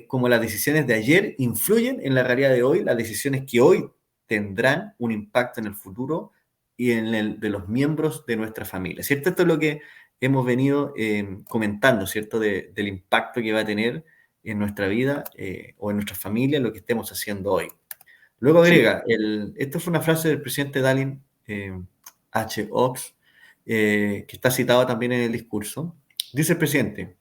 [SPEAKER 3] como las decisiones de ayer influyen en la realidad de hoy, las decisiones que hoy tendrán un impacto en el futuro y en el de los miembros de nuestra familia, ¿cierto? Esto es lo que hemos venido comentando, ¿cierto? Del impacto que va a tener en nuestra vida o en nuestra familia lo que estemos haciendo hoy. Luego agrega, esto fue una frase del presidente Dallin H. Oaks, que está citada también en el discurso. Dice el presidente,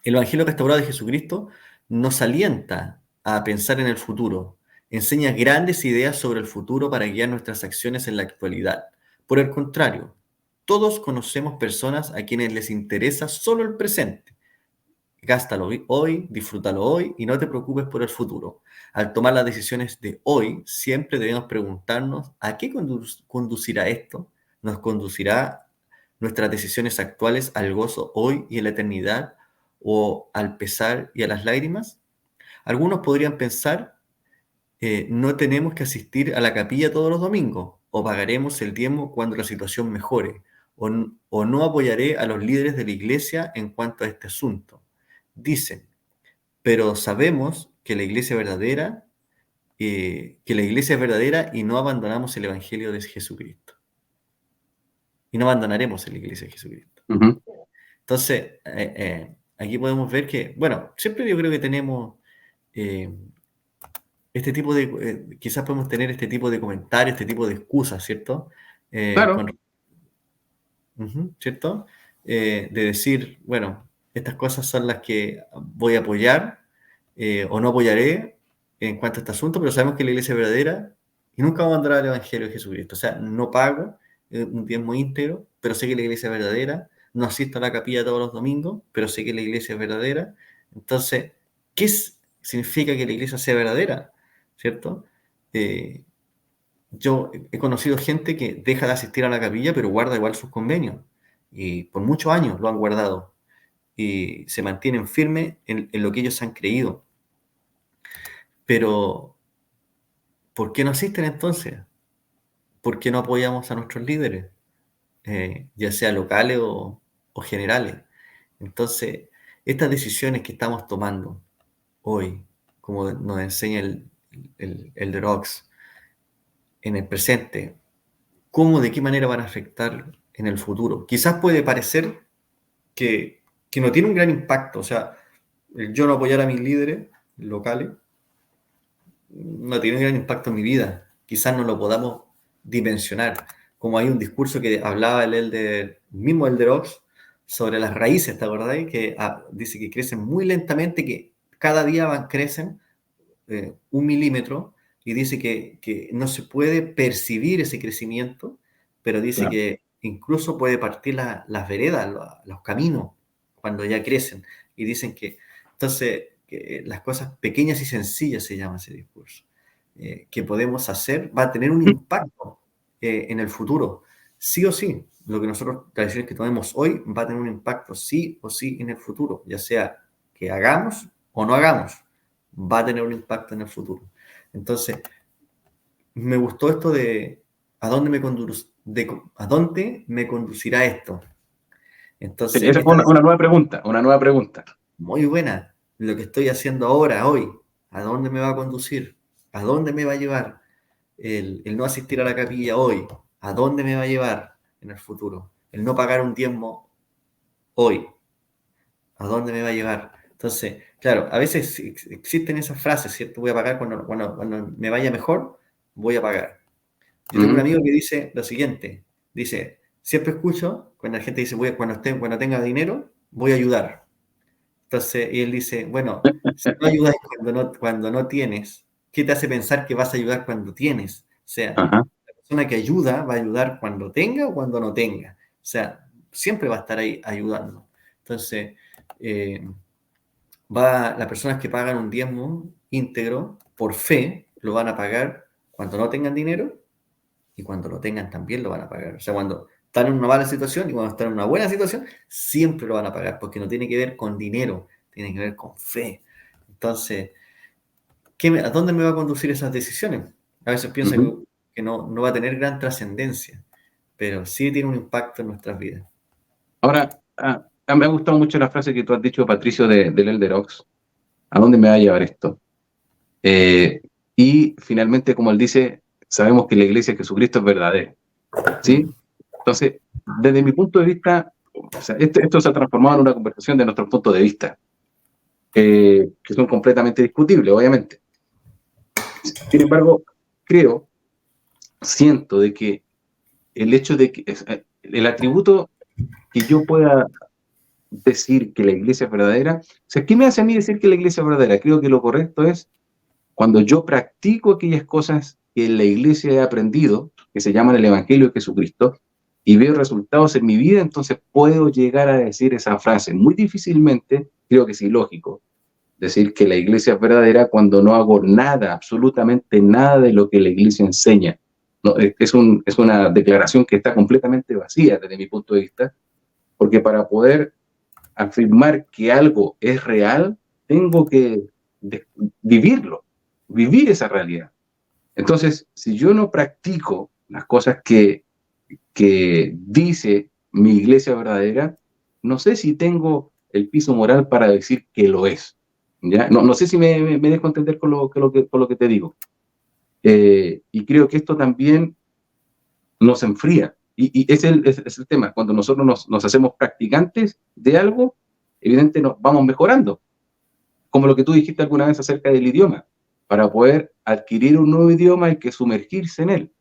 [SPEAKER 3] el Evangelio restaurado de Jesucristo nos alienta a pensar en el futuro, enseña grandes ideas sobre el futuro para guiar nuestras acciones en la actualidad. Por el contrario, todos conocemos personas a quienes les interesa solo el presente. Gástalo hoy, disfrútalo hoy y no te preocupes por el futuro. Al tomar las decisiones de hoy, siempre debemos preguntarnos ¿a qué conducirá esto? ¿Nos conducirá nuestras decisiones actuales al gozo hoy y en la eternidad o al pesar y a las lágrimas? Algunos podrían pensar, no tenemos que asistir a la capilla todos los domingos o pagaremos el diezmo cuando la situación mejore o no apoyaré a los líderes de la iglesia en cuanto a este asunto. Dicen, pero sabemos que la iglesia es verdadera y no abandonamos el Evangelio de Jesucristo. Y no abandonaremos la iglesia de Jesucristo.
[SPEAKER 4] Uh-huh.
[SPEAKER 3] Entonces, aquí podemos ver que, bueno, siempre yo creo que tenemos este tipo de, quizás podemos tener este tipo de comentarios, este tipo de excusas, ¿cierto?
[SPEAKER 4] Claro.
[SPEAKER 3] ¿Cierto? De decir, bueno, estas cosas son las que voy a apoyar o no apoyaré en cuanto a este asunto, pero sabemos que la iglesia es verdadera y nunca vamos a abandonar el Evangelio de Jesucristo. O sea, no pago un diezmo íntegro, pero sé que la iglesia es verdadera. No asisto a la capilla todos los domingos, pero sé que la iglesia es verdadera. Entonces, ¿qué significa que la iglesia sea verdadera? ¿Cierto? Yo he conocido gente que deja de asistir a la capilla, pero guarda igual sus convenios. Y por muchos años lo han guardado. Y se mantienen firmes en lo que ellos han creído. Pero, ¿por qué no asisten entonces? ¿Por qué no apoyamos a nuestros líderes? Ya sea locales o generales. Entonces, estas decisiones que estamos tomando hoy, como nos enseña el de Rox, en el presente, ¿cómo, de qué manera van a afectar en el futuro? Quizás puede parecer que no tiene un gran impacto, o sea, el yo no apoyar a mis líderes locales no tiene un gran impacto en mi vida, quizás no lo podamos dimensionar, como hay un discurso que hablaba mismo Elder Oaks sobre las raíces, ¿te acordáis? Que dice que crecen muy lentamente, que cada día crecen 1 milímetro, y dice que no se puede percibir ese crecimiento, pero dice
[SPEAKER 4] Claro.
[SPEAKER 3] que incluso puede partir las veredas, los caminos, cuando ya crecen. Y dicen que, entonces, que las cosas pequeñas y sencillas se llama ese discurso, que podemos hacer, va a tener un impacto en el futuro, sí o sí. Lo que nosotros, las decisiones que tomemos hoy, va a tener un impacto sí o sí en el futuro, ya sea que hagamos o no hagamos, va a tener un impacto en el futuro. Entonces, me gustó esto de ¿a dónde me conducirá esto? Entonces,
[SPEAKER 4] Esa es una nueva pregunta, una nueva pregunta.
[SPEAKER 3] muy buena, lo que estoy haciendo ahora, hoy, ¿a dónde me va a conducir? ¿A dónde me va a llevar? El no asistir a la capilla hoy, ¿a dónde me va a llevar en el futuro? El no pagar un diezmo hoy, ¿a dónde me va a llevar? Entonces, claro, a veces existen esas frases, ¿cierto? Voy a pagar cuando me vaya mejor, voy a pagar. Yo tengo un amigo que dice lo siguiente, dice, siempre escucho cuando la gente dice, cuando tenga dinero, voy a ayudar. Entonces, y él dice, bueno, si no ayudas cuando no tienes, ¿qué te hace pensar que vas a ayudar cuando tienes? O sea,
[SPEAKER 4] Ajá.
[SPEAKER 3] la persona que ayuda va a ayudar cuando tenga o cuando no tenga. O sea, siempre va a estar ahí ayudando. Entonces, eh, las personas que pagan un diezmo íntegro por fe, lo van a pagar cuando no tengan dinero y cuando lo tengan también lo van a pagar. O sea, cuando están en una mala situación y cuando están en una buena situación, siempre lo van a pagar, porque no tiene que ver con dinero, tiene que ver con fe. Entonces, ¿a dónde me va a conducir esas decisiones? A veces pienso
[SPEAKER 4] Ujú.
[SPEAKER 3] que no va a tener gran trascendencia, pero sí tiene un impacto en nuestras vidas.
[SPEAKER 4] Ahora, me ha gustado mucho la frase que tú has dicho, Patricio, del Elder Ox. ¿A dónde me va a llevar esto? Eh, y finalmente, como él dice, sabemos que la iglesia de Jesucristo es verdadera, ¿sí? Entonces, desde mi punto de vista, o sea, esto se ha transformado en una conversación de nuestros puntos de vista, que son completamente discutibles, obviamente. Sin embargo, siento de que el hecho de que el atributo que yo pueda decir que la iglesia es verdadera, o sea, ¿qué me hace a mí decir que la iglesia es verdadera? Creo que lo correcto es cuando yo practico aquellas cosas que en la iglesia he aprendido, que se llaman el Evangelio de Jesucristo, y veo resultados en mi vida, entonces puedo llegar a decir esa frase. Muy difícilmente, creo que es ilógico, decir que la iglesia es verdadera cuando no hago nada, absolutamente nada de lo que la iglesia enseña. No, es una declaración que está completamente vacía desde mi punto de vista, porque para poder afirmar que algo es real, tengo que vivirlo, vivir esa realidad. Entonces, si yo no practico las cosas que dice mi iglesia verdadera, no sé si tengo el piso moral para decir que lo es. ¿Ya? No sé si me dejo entender con lo que te digo. Y creo que esto también nos enfría. Y es el tema. Cuando nosotros nos hacemos practicantes de algo, evidentemente nos vamos mejorando. Como lo que tú dijiste alguna vez acerca del idioma. Para poder adquirir un nuevo idioma hay que sumergirse en él.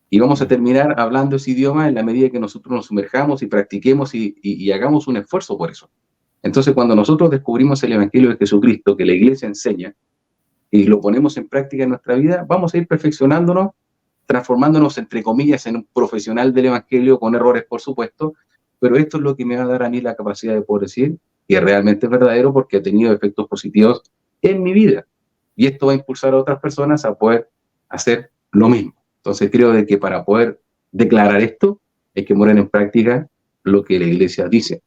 [SPEAKER 4] Y vamos a terminar hablando ese idioma en la medida que nosotros nos sumerjamos y practiquemos y hagamos un esfuerzo por eso. Entonces, cuando nosotros descubrimos el Evangelio de Jesucristo, que la iglesia enseña, y lo ponemos en práctica en nuestra vida, vamos a ir perfeccionándonos, transformándonos, entre comillas, en un profesional del Evangelio, con errores, por supuesto, pero esto es lo que me va a dar a mí la capacidad de poder decir que realmente es verdadero porque ha tenido efectos positivos en mi vida. Y esto va a impulsar a otras personas a poder hacer lo mismo. Entonces creo de que para poder declarar esto, hay que poner en práctica lo que la iglesia dice.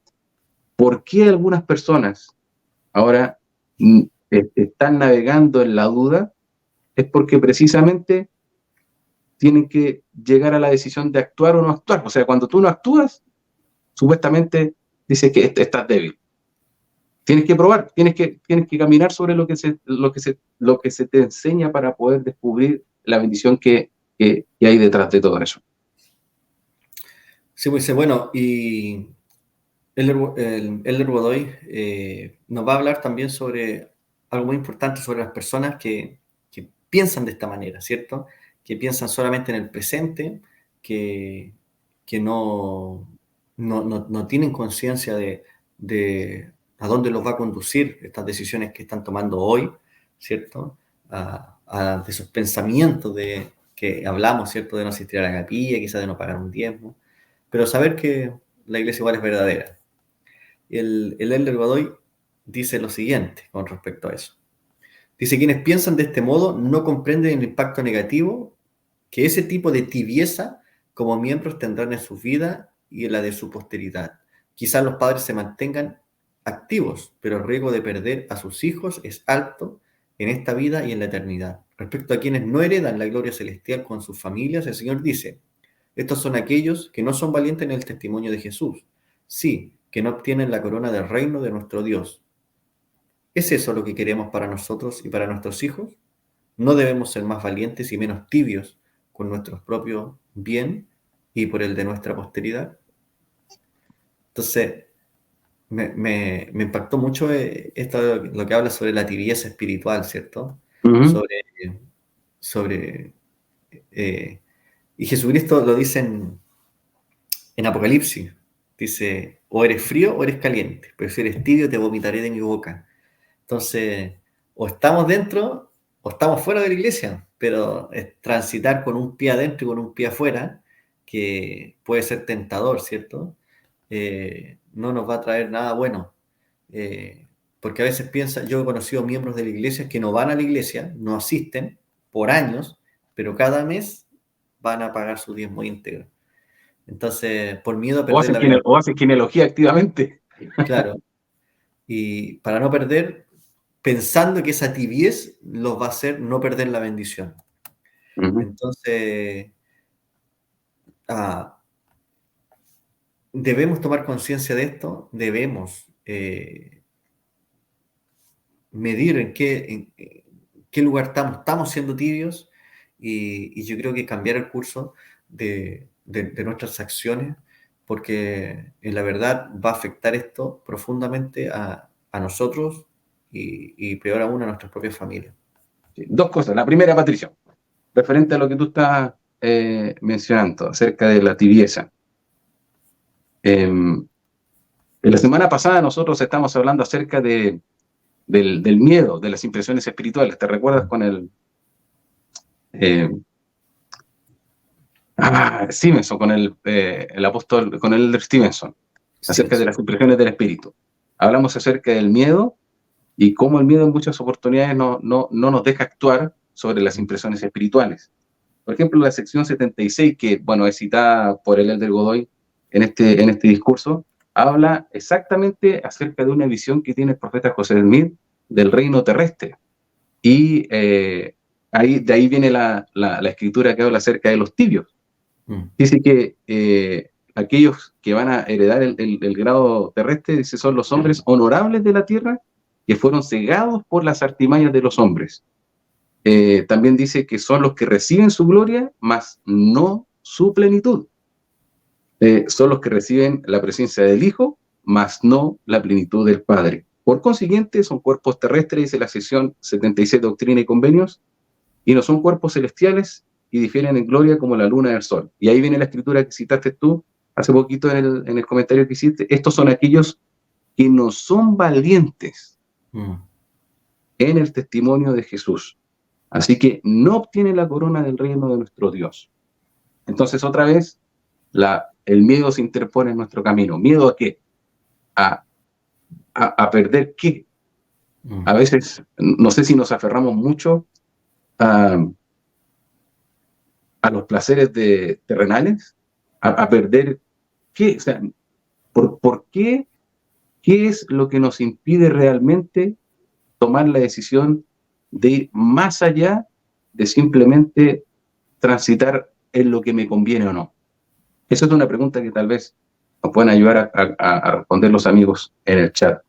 [SPEAKER 4] ¿Por qué algunas personas ahora están navegando en la duda? Es porque precisamente tienen que llegar a la decisión de actuar o no actuar. O sea, cuando tú no actúas, supuestamente dice que estás débil. Tienes que probar, tienes que caminar sobre lo que se te enseña para poder descubrir la bendición que hay detrás de todo eso.
[SPEAKER 3] Sí, pues bueno, y el Elder Godoy nos va a hablar también sobre algo muy importante sobre las personas que piensan de esta manera, ¿cierto? Que piensan solamente en el presente, que, que no tienen conciencia de a dónde los va a conducir estas decisiones que están tomando hoy, ¿cierto? De esos pensamientos que hablamos, ¿cierto? De no asistir a la capilla, quizás de no pagar un diezmo, pero saber que la iglesia igual es verdadera. El Elder Godoy dice lo siguiente con respecto a eso. Dice, quienes piensan de este modo no comprenden el impacto negativo que ese tipo de tibieza como miembros tendrán en su vida y en la de su posteridad. Quizás los padres se mantengan activos, pero el riesgo de perder a sus hijos es alto en esta vida y en la eternidad. Respecto a quienes no heredan la gloria celestial con sus familias, el Señor dice, estos son aquellos que no son valientes en el testimonio de Jesús, sí, que no obtienen la corona del reino de nuestro Dios. ¿Es eso lo que queremos para nosotros y para nuestros hijos? No debemos ser más valientes y menos tibios con nuestro propio bien y por el de nuestra posteridad. Entonces, me impactó mucho esto, lo que habla sobre la tibieza espiritual, ¿cierto?
[SPEAKER 4] Uh -huh.
[SPEAKER 3] Sobre eh, Y Jesucristo lo dice en Apocalipsis. Dice, o eres frío o eres caliente, pero si eres tibio te vomitaré de mi boca. Entonces, o estamos dentro o estamos fuera de la iglesia, pero es transitar con un pie adentro y con un pie afuera, que puede ser tentador, ¿cierto? No nos va a traer nada bueno. Porque a veces piensa, yo he conocido miembros de la iglesia que no van a la iglesia, no asisten por años, pero cada mes van a pagar su diezmo íntegro. Entonces, por miedo a perder la bendición,
[SPEAKER 4] o hacen genealogía activamente.
[SPEAKER 3] claro, y para no perder, pensando que esa tibiez los va a hacer no perder la bendición.
[SPEAKER 4] Uh-huh.
[SPEAKER 3] Entonces, debemos tomar conciencia de esto, debemos medir en qué lugar estamos siendo tibios, y yo creo que cambiar el curso de nuestras acciones, porque en la verdad va a afectar esto profundamente a nosotros y peor aún a nuestras propias familias.
[SPEAKER 4] Sí, dos cosas. La primera, Patricio, referente a lo que tú estás mencionando acerca de la tibieza. En la semana pasada nosotros estamos hablando acerca del miedo, de las impresiones espirituales. ¿Te recuerdas con el Stevenson, con el apóstol, con el elder Stevenson, acerca de las impresiones del espíritu? Hablamos acerca del miedo y cómo el miedo en muchas oportunidades no nos deja actuar sobre las impresiones espirituales. Por ejemplo, la sección 76, que bueno, es citada por el elder Godoy en este discurso, habla exactamente acerca de una visión que tiene el profeta José Smith del reino terrestre. Y de ahí viene la escritura que habla acerca de los tibios. Dice que aquellos que van a heredar el grado terrestre, dice, son los hombres honorables de la tierra que fueron cegados por las artimañas de los hombres. También dice que son los que reciben su gloria, mas no su plenitud. Son los que reciben la presencia del Hijo, mas no la plenitud del Padre. Por consiguiente, son cuerpos terrestres, dice la sección 76, Doctrina y Convenios, y no son cuerpos celestiales y difieren en gloria como la luna del sol. Y ahí viene la escritura que citaste tú hace poquito en el comentario que hiciste. Estos son aquellos que no son valientes en el testimonio de Jesús. Así que no obtienen la corona del reino de nuestro Dios. Entonces, otra vez, el miedo se interpone en nuestro camino. ¿Miedo a qué? A perder qué. A veces, no sé si nos aferramos mucho a los placeres terrenales, a perder qué. O sea, ¿por qué? ¿Qué es lo que nos impide realmente tomar la decisión de ir más allá de simplemente transitar en lo que me conviene o no? Esa es una pregunta que tal vez nos pueden ayudar a responder los amigos en el chat.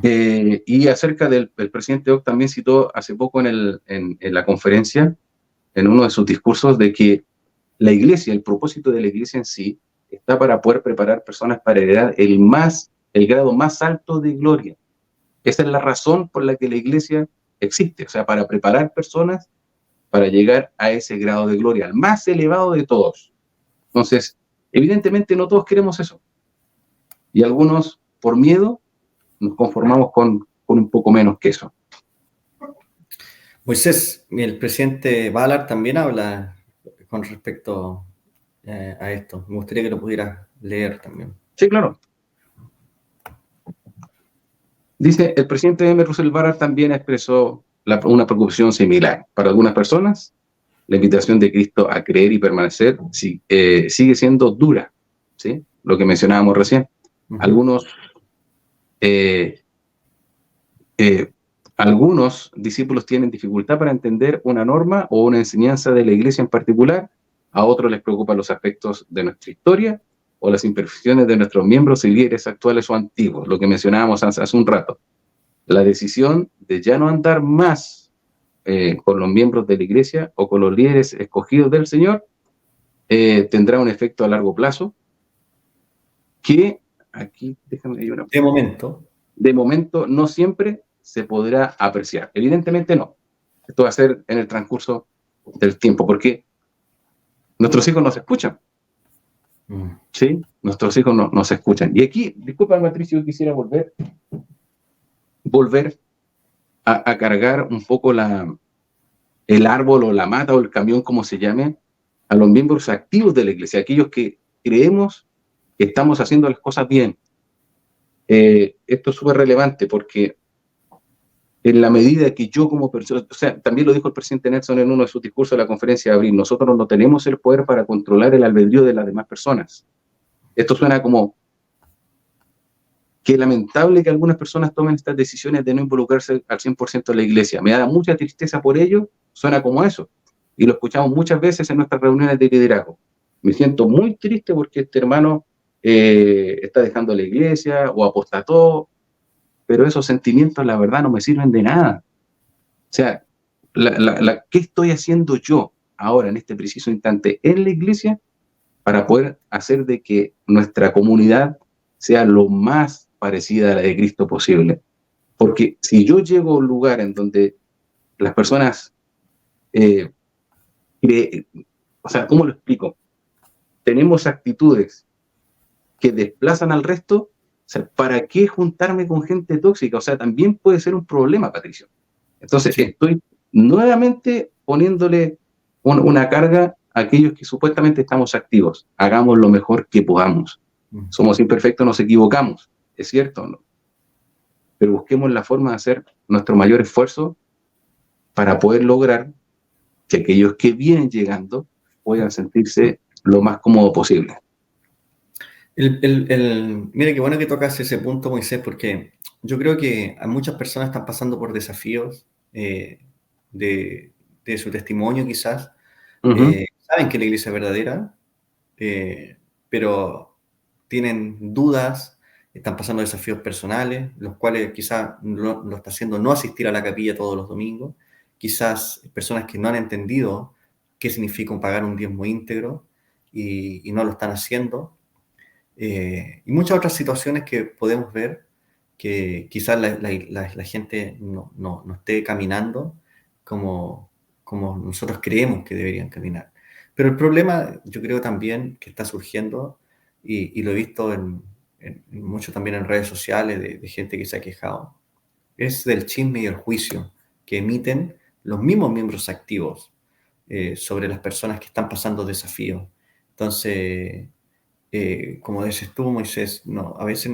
[SPEAKER 4] Y acerca del presidente Ock también citó hace poco en la conferencia, en uno de sus discursos, de que la iglesia, el propósito de la iglesia en sí, está para poder preparar personas para heredar el grado más alto de gloria. Esa es la razón por la que la iglesia existe, o sea, para preparar personas para llegar a ese grado de gloria, al más elevado de todos. Entonces, evidentemente no todos queremos eso. Y algunos, por miedo, nos conformamos con un poco menos que eso.
[SPEAKER 3] Moisés, el presidente Ballard también habla con respecto a esto. Me gustaría que lo pudieras leer también.
[SPEAKER 4] Sí, claro. Dice, el presidente M. Russell Ballard también expresó una preocupación similar. Para algunas personas, la invitación de Cristo a creer y permanecer sigue siendo dura, ¿sí? Lo que mencionábamos recién. Algunos discípulos tienen dificultad para entender una norma o una enseñanza de la iglesia en particular. A otros les preocupan los aspectos de nuestra historia o las imperfecciones de nuestros miembros y líderes actuales o antiguos, lo que mencionábamos hace un rato. La decisión de ya no andar más con los miembros de la iglesia o con los líderes escogidos del Señor tendrá un efecto a largo plazo que, aquí, déjame ver una... De momento no siempre se podrá apreciar. Evidentemente no. Esto va a ser en el transcurso del tiempo, porque Nuestros hijos nos escuchan, ¿sí? Nuestros hijos nos escuchan. Y aquí, disculpa, Patricio, yo quisiera volver a cargar un poco el árbol o la mata o el camión, como se llame, a los miembros activos de la iglesia, aquellos que creemos que estamos haciendo las cosas bien. Esto es súper relevante porque en la medida que yo como persona, o sea, también lo dijo el presidente Nelson en uno de sus discursos de la conferencia de abril, nosotros no tenemos el poder para controlar el albedrío de las demás personas. Esto suena como que lamentable que algunas personas tomen estas decisiones de no involucrarse al 100% en la iglesia. Me da mucha tristeza por ello, suena como eso. Y lo escuchamos muchas veces en nuestras reuniones de liderazgo. Me siento muy triste porque este hermano está dejando la iglesia o apostató, pero esos sentimientos, la verdad, no me sirven de nada. O sea, ¿qué estoy haciendo yo ahora, en este preciso instante, en la iglesia para poder hacer de que nuestra comunidad sea lo más parecida a la de Cristo posible? Porque si yo llego a un lugar en donde las personas, o sea, ¿cómo lo explico? Tenemos actitudes que desplazan al resto, o sea, ¿para qué juntarme con gente tóxica? O sea, también puede ser un problema, Patricio. Entonces,
[SPEAKER 3] Sí.
[SPEAKER 4] estoy nuevamente poniéndole una carga a aquellos que supuestamente estamos activos. Hagamos lo mejor que podamos. Somos imperfectos, nos equivocamos, es cierto, ¿no? Pero busquemos la forma de hacer nuestro mayor esfuerzo para poder lograr que aquellos que vienen llegando puedan sentirse lo más cómodo posible.
[SPEAKER 3] Mire, qué bueno que tocas ese punto, Moisés, porque yo creo que muchas personas están pasando por desafíos de su testimonio, quizás. Saben que la iglesia es verdadera, pero tienen dudas, están pasando desafíos personales, los cuales quizás lo está haciendo no asistir a la capilla todos los domingos, quizás personas que no han entendido qué significa pagar un diezmo íntegro y no lo están haciendo. Y muchas otras situaciones que podemos ver que quizás la gente no esté caminando como nosotros creemos que deberían caminar. Pero el problema, yo creo también que está surgiendo, y lo he visto mucho también en redes sociales de gente que se ha quejado, es del chisme y el juicio que emiten los mismos miembros activos sobre las personas que están pasando desafíos. Entonces, como dices tú, Moisés, a veces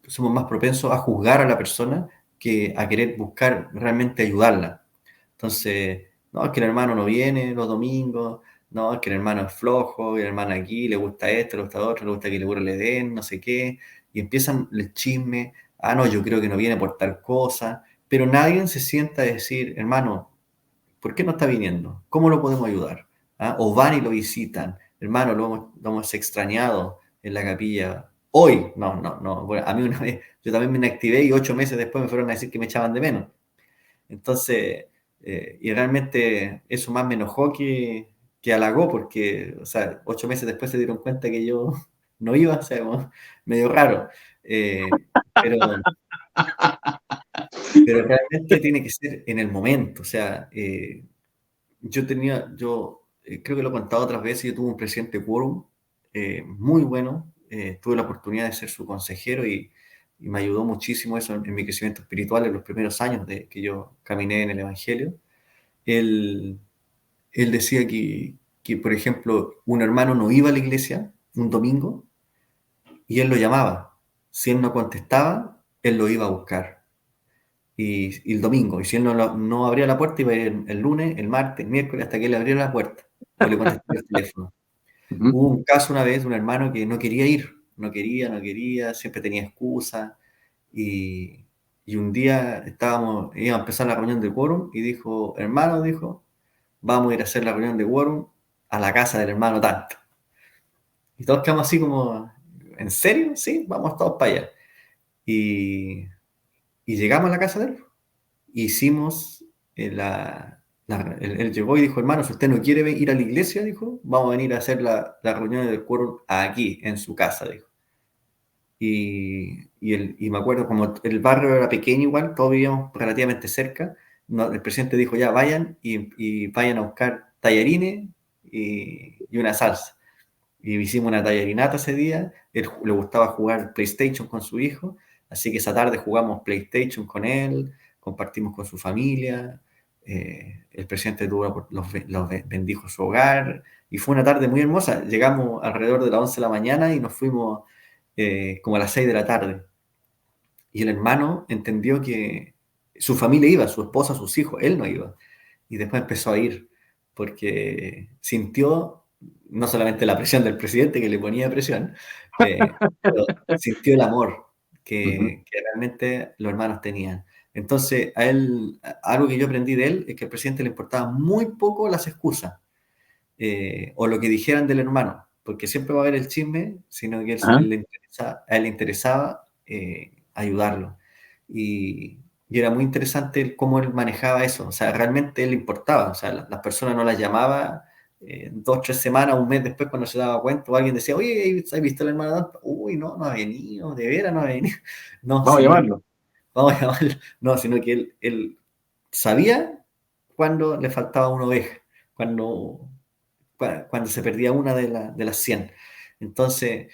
[SPEAKER 3] somos más propensos a juzgar a la persona que a querer buscar realmente ayudarla. Entonces, no, es que el hermano no viene los domingos, no, es que el hermano es flojo, el hermano aquí le gusta esto, le gusta otro, le gusta que le den, no sé qué, y empiezan el chisme, no, yo creo que no viene por tal cosa, pero nadie se sienta a decir, hermano, ¿por qué no está viniendo? ¿Cómo lo podemos ayudar? O van y lo visitan. Hermano, lo hemos extrañado en la capilla. Hoy, no. Bueno, a mí una vez, yo también me inactivé y 8 meses después me fueron a decir que me echaban de menos. Entonces, y realmente eso más me enojó que halagó, porque, o sea, 8 meses después se dieron cuenta que yo no iba, o sea, como medio raro. Pero realmente tiene que ser en el momento, o sea, creo que lo he contado otras veces, yo tuve un presidente quórum muy bueno, tuve la oportunidad de ser su consejero y me ayudó muchísimo eso en mi crecimiento espiritual en los primeros años de que yo caminé en el Evangelio. Él, él decía por ejemplo, un hermano no iba a la iglesia un domingo y él lo llamaba. Si él no contestaba, él lo iba a buscar. Y el domingo, y si él no abría la puerta, iba a ir el lunes, el martes, el miércoles, hasta que él abriera la puerta o le contestara el teléfono. Hubo un caso una vez de un hermano que no quería ir, no quería, siempre tenía excusa, y un día iba a empezar la reunión de quórum, y dijo, hermano, vamos a ir a hacer la reunión de quórum a la casa del hermano tanto. Y todos quedamos así como, ¿en serio? Sí, vamos todos para allá. Y llegamos a la casa de él. Hicimos él llegó y dijo, hermano, si usted no quiere ir a la iglesia, dijo, vamos a venir a hacer la reunión del quórum aquí, en su casa, dijo. Y me acuerdo, como el barrio era pequeño igual, todos vivíamos relativamente cerca, el presidente dijo, ya vayan y vayan a buscar tallarines y una salsa. Y hicimos una tallarinata ese día. Él le gustaba jugar PlayStation con su hijo, así que esa tarde jugamos PlayStation con él, compartimos con su familia. El presidente bendijo su hogar y fue una tarde muy hermosa. Llegamos alrededor de las 11 de la mañana y nos fuimos como a las 6 de la tarde. Y el hermano entendió que su familia iba, su esposa, sus hijos, él no iba. Y después empezó a ir, porque sintió no solamente la presión del presidente, que le ponía presión, pero sintió el amor
[SPEAKER 4] Ujú.
[SPEAKER 3] que realmente los hermanos tenían. Entonces, a él, algo que yo aprendí de él es que al presidente le importaba muy poco las excusas o lo que dijeran del hermano, porque siempre va a haber el chisme, sino que
[SPEAKER 4] Ajá.
[SPEAKER 3] a él le interesaba ayudarlo. Y era muy interesante cómo él manejaba eso, o sea, realmente él le importaba, o sea, las personas no las llamaba 2, 3 semanas, un mes después cuando se daba cuenta, o alguien decía, oye, ¿has visto al hermano tanto? Uy, no, no ha venido, de veras no ha venido. No,
[SPEAKER 4] Vamos a
[SPEAKER 3] sino que,
[SPEAKER 4] llamarlo.
[SPEAKER 3] vamos a llamarlo, no, sino que él sabía cuando le faltaba una oveja, cuando cuando se perdía una de las 100. Entonces,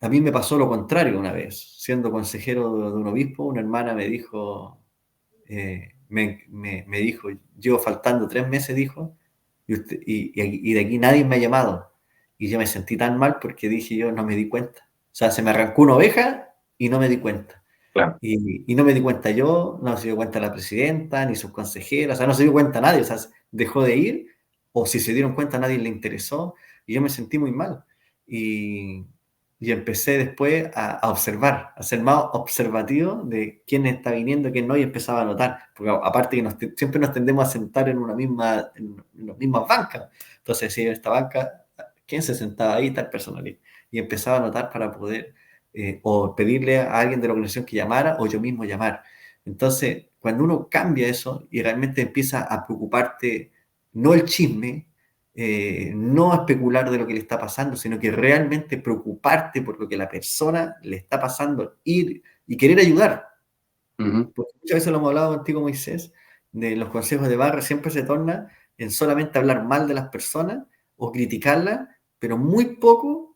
[SPEAKER 3] a mí me pasó lo contrario una vez, siendo consejero de un obispo, una hermana me dijo, me dijo, llevo faltando 3 meses, dijo, y de aquí nadie me ha llamado. Y yo me sentí tan mal porque dije yo no me di cuenta. O sea, se me arrancó una oveja y no me di cuenta.
[SPEAKER 4] Claro.
[SPEAKER 3] Y no me di cuenta yo, no se dio cuenta la presidenta, ni sus consejeras, o sea, no se dio cuenta nadie, o sea, dejó de ir, o si se dieron cuenta a nadie le interesó, y yo me sentí muy mal. Y, y empecé después a observar, a ser más observativo de quién está viniendo, quién no, y empezaba a notar, porque aparte que siempre nos tendemos a sentar en las mismas bancas. Entonces, si en esta banca, ¿quién se sentaba ahí? Tal personalidad. Y empezaba a notar para poder o pedirle a alguien de la organización que llamara o yo mismo llamar. Entonces, cuando uno cambia eso y realmente empieza a preocuparte, no el chisme, no a especular de lo que le está pasando, sino que realmente preocuparte por lo que la persona le está pasando y querer ayudar.
[SPEAKER 4] Ujú.
[SPEAKER 3] Porque muchas veces lo hemos hablado contigo, Moisés, de los consejos de barra siempre se torna en solamente hablar mal de las personas o criticarlas, pero muy poco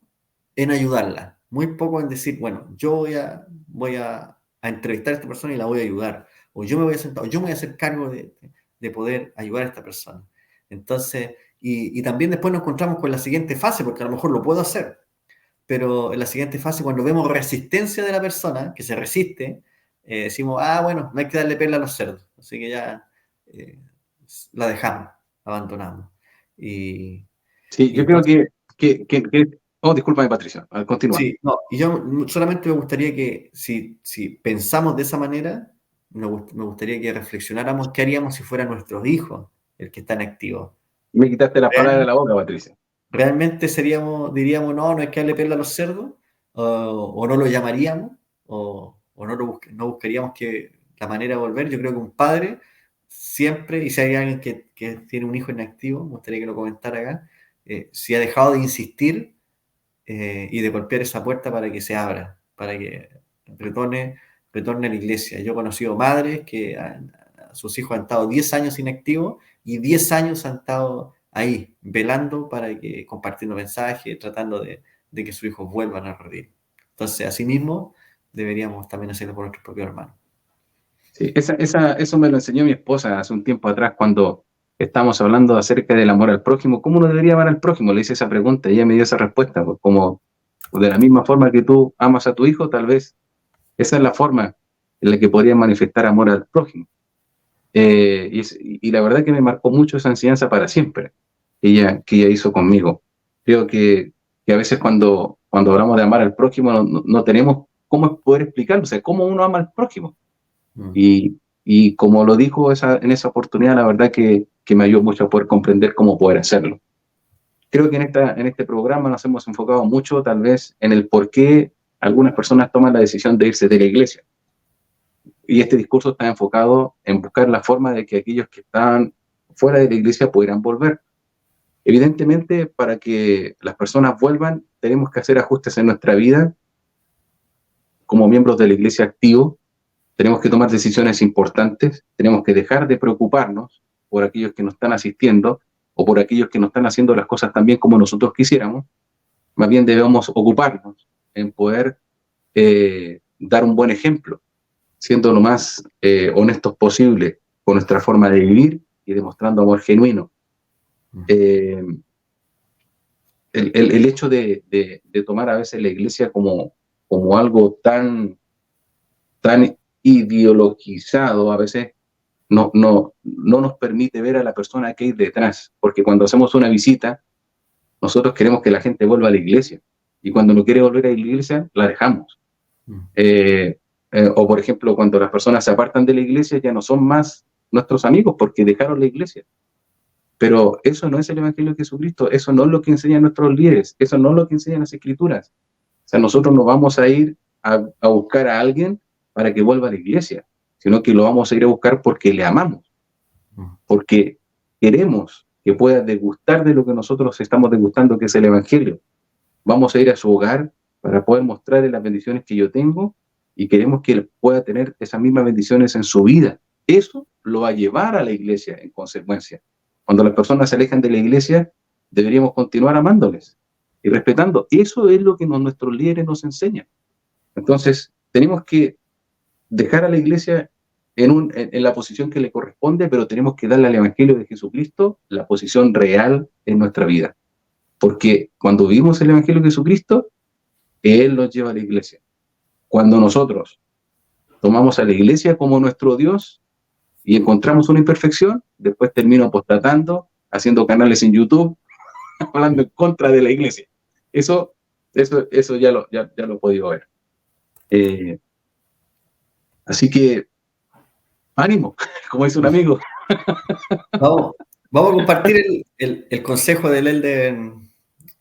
[SPEAKER 3] en ayudarla, muy poco en decir, bueno, yo a entrevistar a esta persona y la voy a ayudar, o yo me voy a sentar, o yo me voy a hacer cargo de poder ayudar a esta persona. Entonces, y también después nos encontramos con la siguiente fase, porque a lo mejor lo puedo hacer, pero en la siguiente fase, cuando vemos resistencia de la persona, que se resiste, decimos, ah, bueno, no hay que darle pela a los cerdos, así que ya eh, la dejamos, abandonamos. Y,
[SPEAKER 4] Sí,
[SPEAKER 3] y
[SPEAKER 4] yo creo
[SPEAKER 3] entonces,
[SPEAKER 4] Oh, discúlpame, Patricia, al continuar.
[SPEAKER 3] sí, no, y yo solamente me gustaría que si pensamos de esa manera, me gustaría que reflexionáramos qué haríamos si fueran nuestros hijos el que están activos.
[SPEAKER 4] Me quitaste las palabras de la
[SPEAKER 3] ¿Realmente,
[SPEAKER 4] boca, Patricia.
[SPEAKER 3] realmente diríamos, no, no hay que darle pela a los cerdos? O no lo llamaríamos? ¿O no buscaríamos la manera de volver? Yo creo que un padre siempre, y si hay alguien que tiene un hijo inactivo, me gustaría que lo comentara acá, si ha dejado de insistir y de golpear esa puerta para que se abra, para que retorne, retorne a la iglesia. Yo he conocido madres que sus hijos han estado 10 años inactivos y 10 años han estado ahí, velando para que, compartiendo mensajes, tratando de que sus hijos vuelvan a redil. Entonces, asimismo, deberíamos también hacerlo por nuestros propios hermanos.
[SPEAKER 4] Sí, eso me lo enseñó mi esposa hace un tiempo atrás cuando estábamos hablando acerca del amor al prójimo. ¿Cómo uno debería amar al prójimo? Le hice esa pregunta y ella me dio esa respuesta, pues como de la misma forma que tú amas a tu hijo, tal vez esa es la forma en la que podrías manifestar amor al prójimo. Y la verdad que me marcó mucho esa enseñanza para siempre que ella hizo conmigo. Creo que a veces cuando hablamos de amar al prójimo no tenemos cómo poder explicarlo, o sea, cómo uno ama al prójimo.
[SPEAKER 3] Mm.
[SPEAKER 4] Y como lo dijo en esa oportunidad, la verdad que me ayudó mucho a poder comprender cómo poder hacerlo. Creo que en este programa nos hemos enfocado mucho tal vez en el por qué algunas personas toman la decisión de irse de la iglesia. Y este discurso está enfocado en buscar la forma de que aquellos que están fuera de la iglesia pudieran volver. Evidentemente, para que las personas vuelvan, tenemos que hacer ajustes en nuestra vida como miembros de la iglesia activos. Tenemos que tomar decisiones importantes, tenemos que dejar de preocuparnos por aquellos que nos están asistiendo o por aquellos que no están haciendo las cosas tan bien como nosotros quisiéramos. Más bien debemos ocuparnos en poder dar un buen ejemplo, siendo lo más honestos posible con nuestra forma de vivir y demostrando amor genuino. El hecho de tomar a veces la iglesia como algo tan ideologizado, a veces no nos permite ver a la persona que hay detrás, porque cuando hacemos una visita, nosotros queremos que la gente vuelva a la iglesia, y cuando no quiere volver a la iglesia, la dejamos. O por ejemplo, cuando las personas se apartan de la iglesia, ya no son más nuestros amigos porque dejaron la iglesia. Pero eso no es el Evangelio de Jesucristo, eso no es lo que enseñan nuestros líderes, eso no es lo que enseñan las Escrituras. O sea, nosotros no vamos a ir a buscar a alguien para que vuelva a la iglesia, sino que lo vamos a ir a buscar porque le amamos, porque queremos que pueda degustar de lo que nosotros estamos degustando, que es el Evangelio. Vamos a ir a su hogar para poder mostrarle las bendiciones que yo tengo, y queremos que él pueda tener esas mismas bendiciones en su vida. Eso lo va a llevar a la iglesia en consecuencia. Cuando las personas se alejan de la iglesia, deberíamos continuar amándoles y respetando. Eso es lo que nuestros líderes nos enseñan. Entonces, tenemos que dejar a la iglesia en la posición que le corresponde, pero tenemos que darle al Evangelio de Jesucristo la posición real en nuestra vida. Porque cuando vivimos el Evangelio de Jesucristo, Él nos lleva a la iglesia. Cuando nosotros tomamos a la iglesia como nuestro Dios y encontramos una imperfección, después termino apostatando, haciendo canales en YouTube, hablando en contra de la iglesia. Eso ya lo he podido ver. Así que, ánimo, como dice un amigo.
[SPEAKER 3] Vamos a compartir el consejo del elder,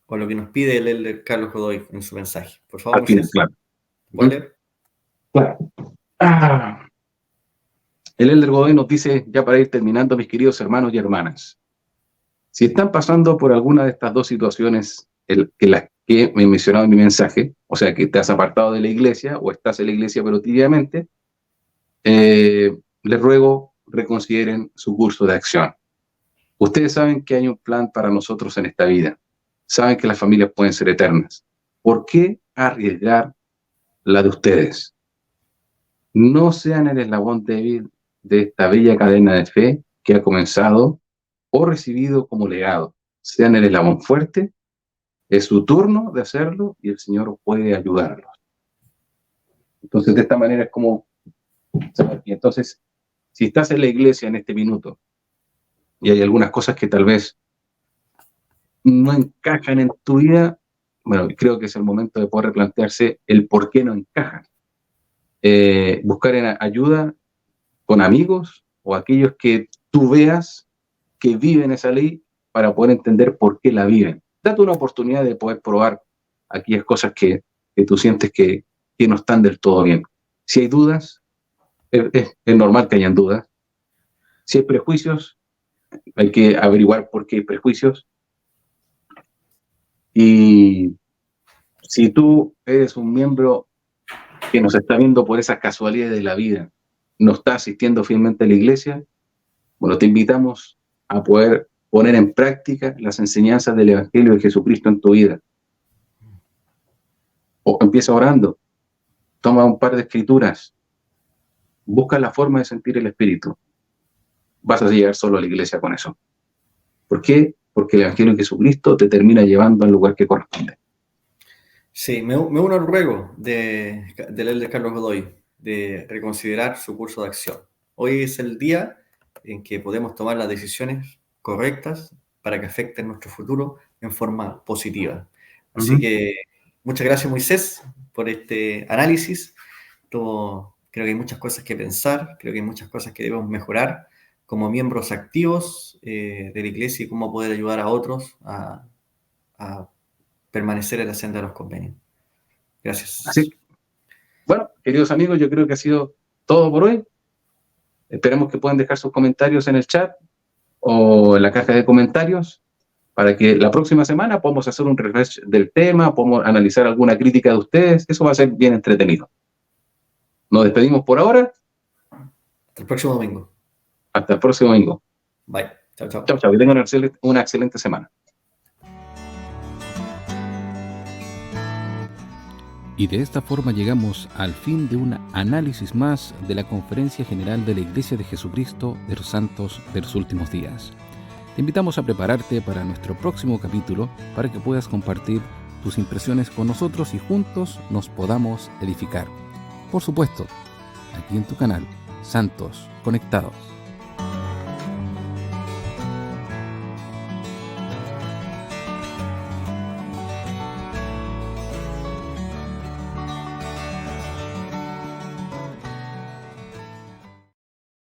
[SPEAKER 3] o lo que nos pide el elder Carlos Godoy en su mensaje. Por favor,
[SPEAKER 4] Al final, claro.
[SPEAKER 3] ¿Vale?
[SPEAKER 4] Claro. El elder Godoy nos dice, ya para ir terminando, mis queridos hermanos y hermanas, si están pasando por alguna de estas dos situaciones, las que me he mencionado en mi mensaje, o sea, que te has apartado de la iglesia o estás en la iglesia pero tibiamente, les ruego reconsideren su curso de acción. Ustedes saben que hay un plan para nosotros en esta vida. Saben que las familias pueden ser eternas. ¿Por qué arriesgar la de ustedes? No sean el eslabón débil de esta bella cadena de fe que ha comenzado o recibido como legado. Sean el eslabón fuerte. Es su turno de hacerlo y el Señor puede ayudarlos. Entonces, de esta manera es como... Entonces, si estás en la iglesia en este minuto y hay algunas cosas que tal vez no encajan en tu vida, bueno, creo que es el momento de poder replantearse el por qué no encajan. Buscar ayuda con amigos o aquellos que tú veas que viven esa ley para poder entender por qué la viven. Date una oportunidad de poder probar aquellas cosas que tú sientes que no están del todo bien. Si hay dudas, es normal que hayan dudas. Si hay prejuicios, hay que averiguar por qué hay prejuicios. Y si tú eres un miembro que nos está viendo por esas casualidades de la vida, no está asistiendo fielmente a la iglesia, bueno, te invitamos a poder poner en práctica las enseñanzas del Evangelio de Jesucristo en tu vida. O empieza orando, toma un par de escrituras, busca la forma de sentir el Espíritu. Vas a llegar solo a la iglesia con eso. ¿Por qué? Porque el Evangelio de Jesucristo te termina llevando al lugar que corresponde.
[SPEAKER 3] Sí, me uno al ruego del elder Carlos Godoy de reconsiderar su curso de acción. Hoy es el día en que podemos tomar las decisiones correctas para que afecten nuestro futuro en forma positiva. Así que muchas gracias, Moisés, por este análisis. Creo que hay muchas cosas que pensar, creo que hay muchas cosas que debemos mejorar como miembros activos de la iglesia y cómo poder ayudar a otros a permanecer en la senda de los convenios. Gracias.
[SPEAKER 4] Así. Bueno, queridos amigos, yo creo que ha sido todo por hoy. Esperemos que puedan dejar sus comentarios en el chat o en la caja de comentarios para que la próxima semana podamos hacer un refresh del tema, podamos analizar alguna crítica de ustedes. Eso va a ser bien entretenido. Nos despedimos por ahora.
[SPEAKER 3] Hasta el próximo domingo.
[SPEAKER 4] Hasta el próximo domingo.
[SPEAKER 3] Bye. Chao, chao.
[SPEAKER 4] Chao, chao, que tengan una excelente semana.
[SPEAKER 1] Y de esta forma llegamos al fin de un análisis más de la Conferencia General de la Iglesia de Jesucristo de los Santos de los Últimos Días. Te invitamos a prepararte para nuestro próximo capítulo para que puedas compartir tus impresiones con nosotros y juntos nos podamos edificar. Por supuesto, aquí en tu canal, Santos Conectados.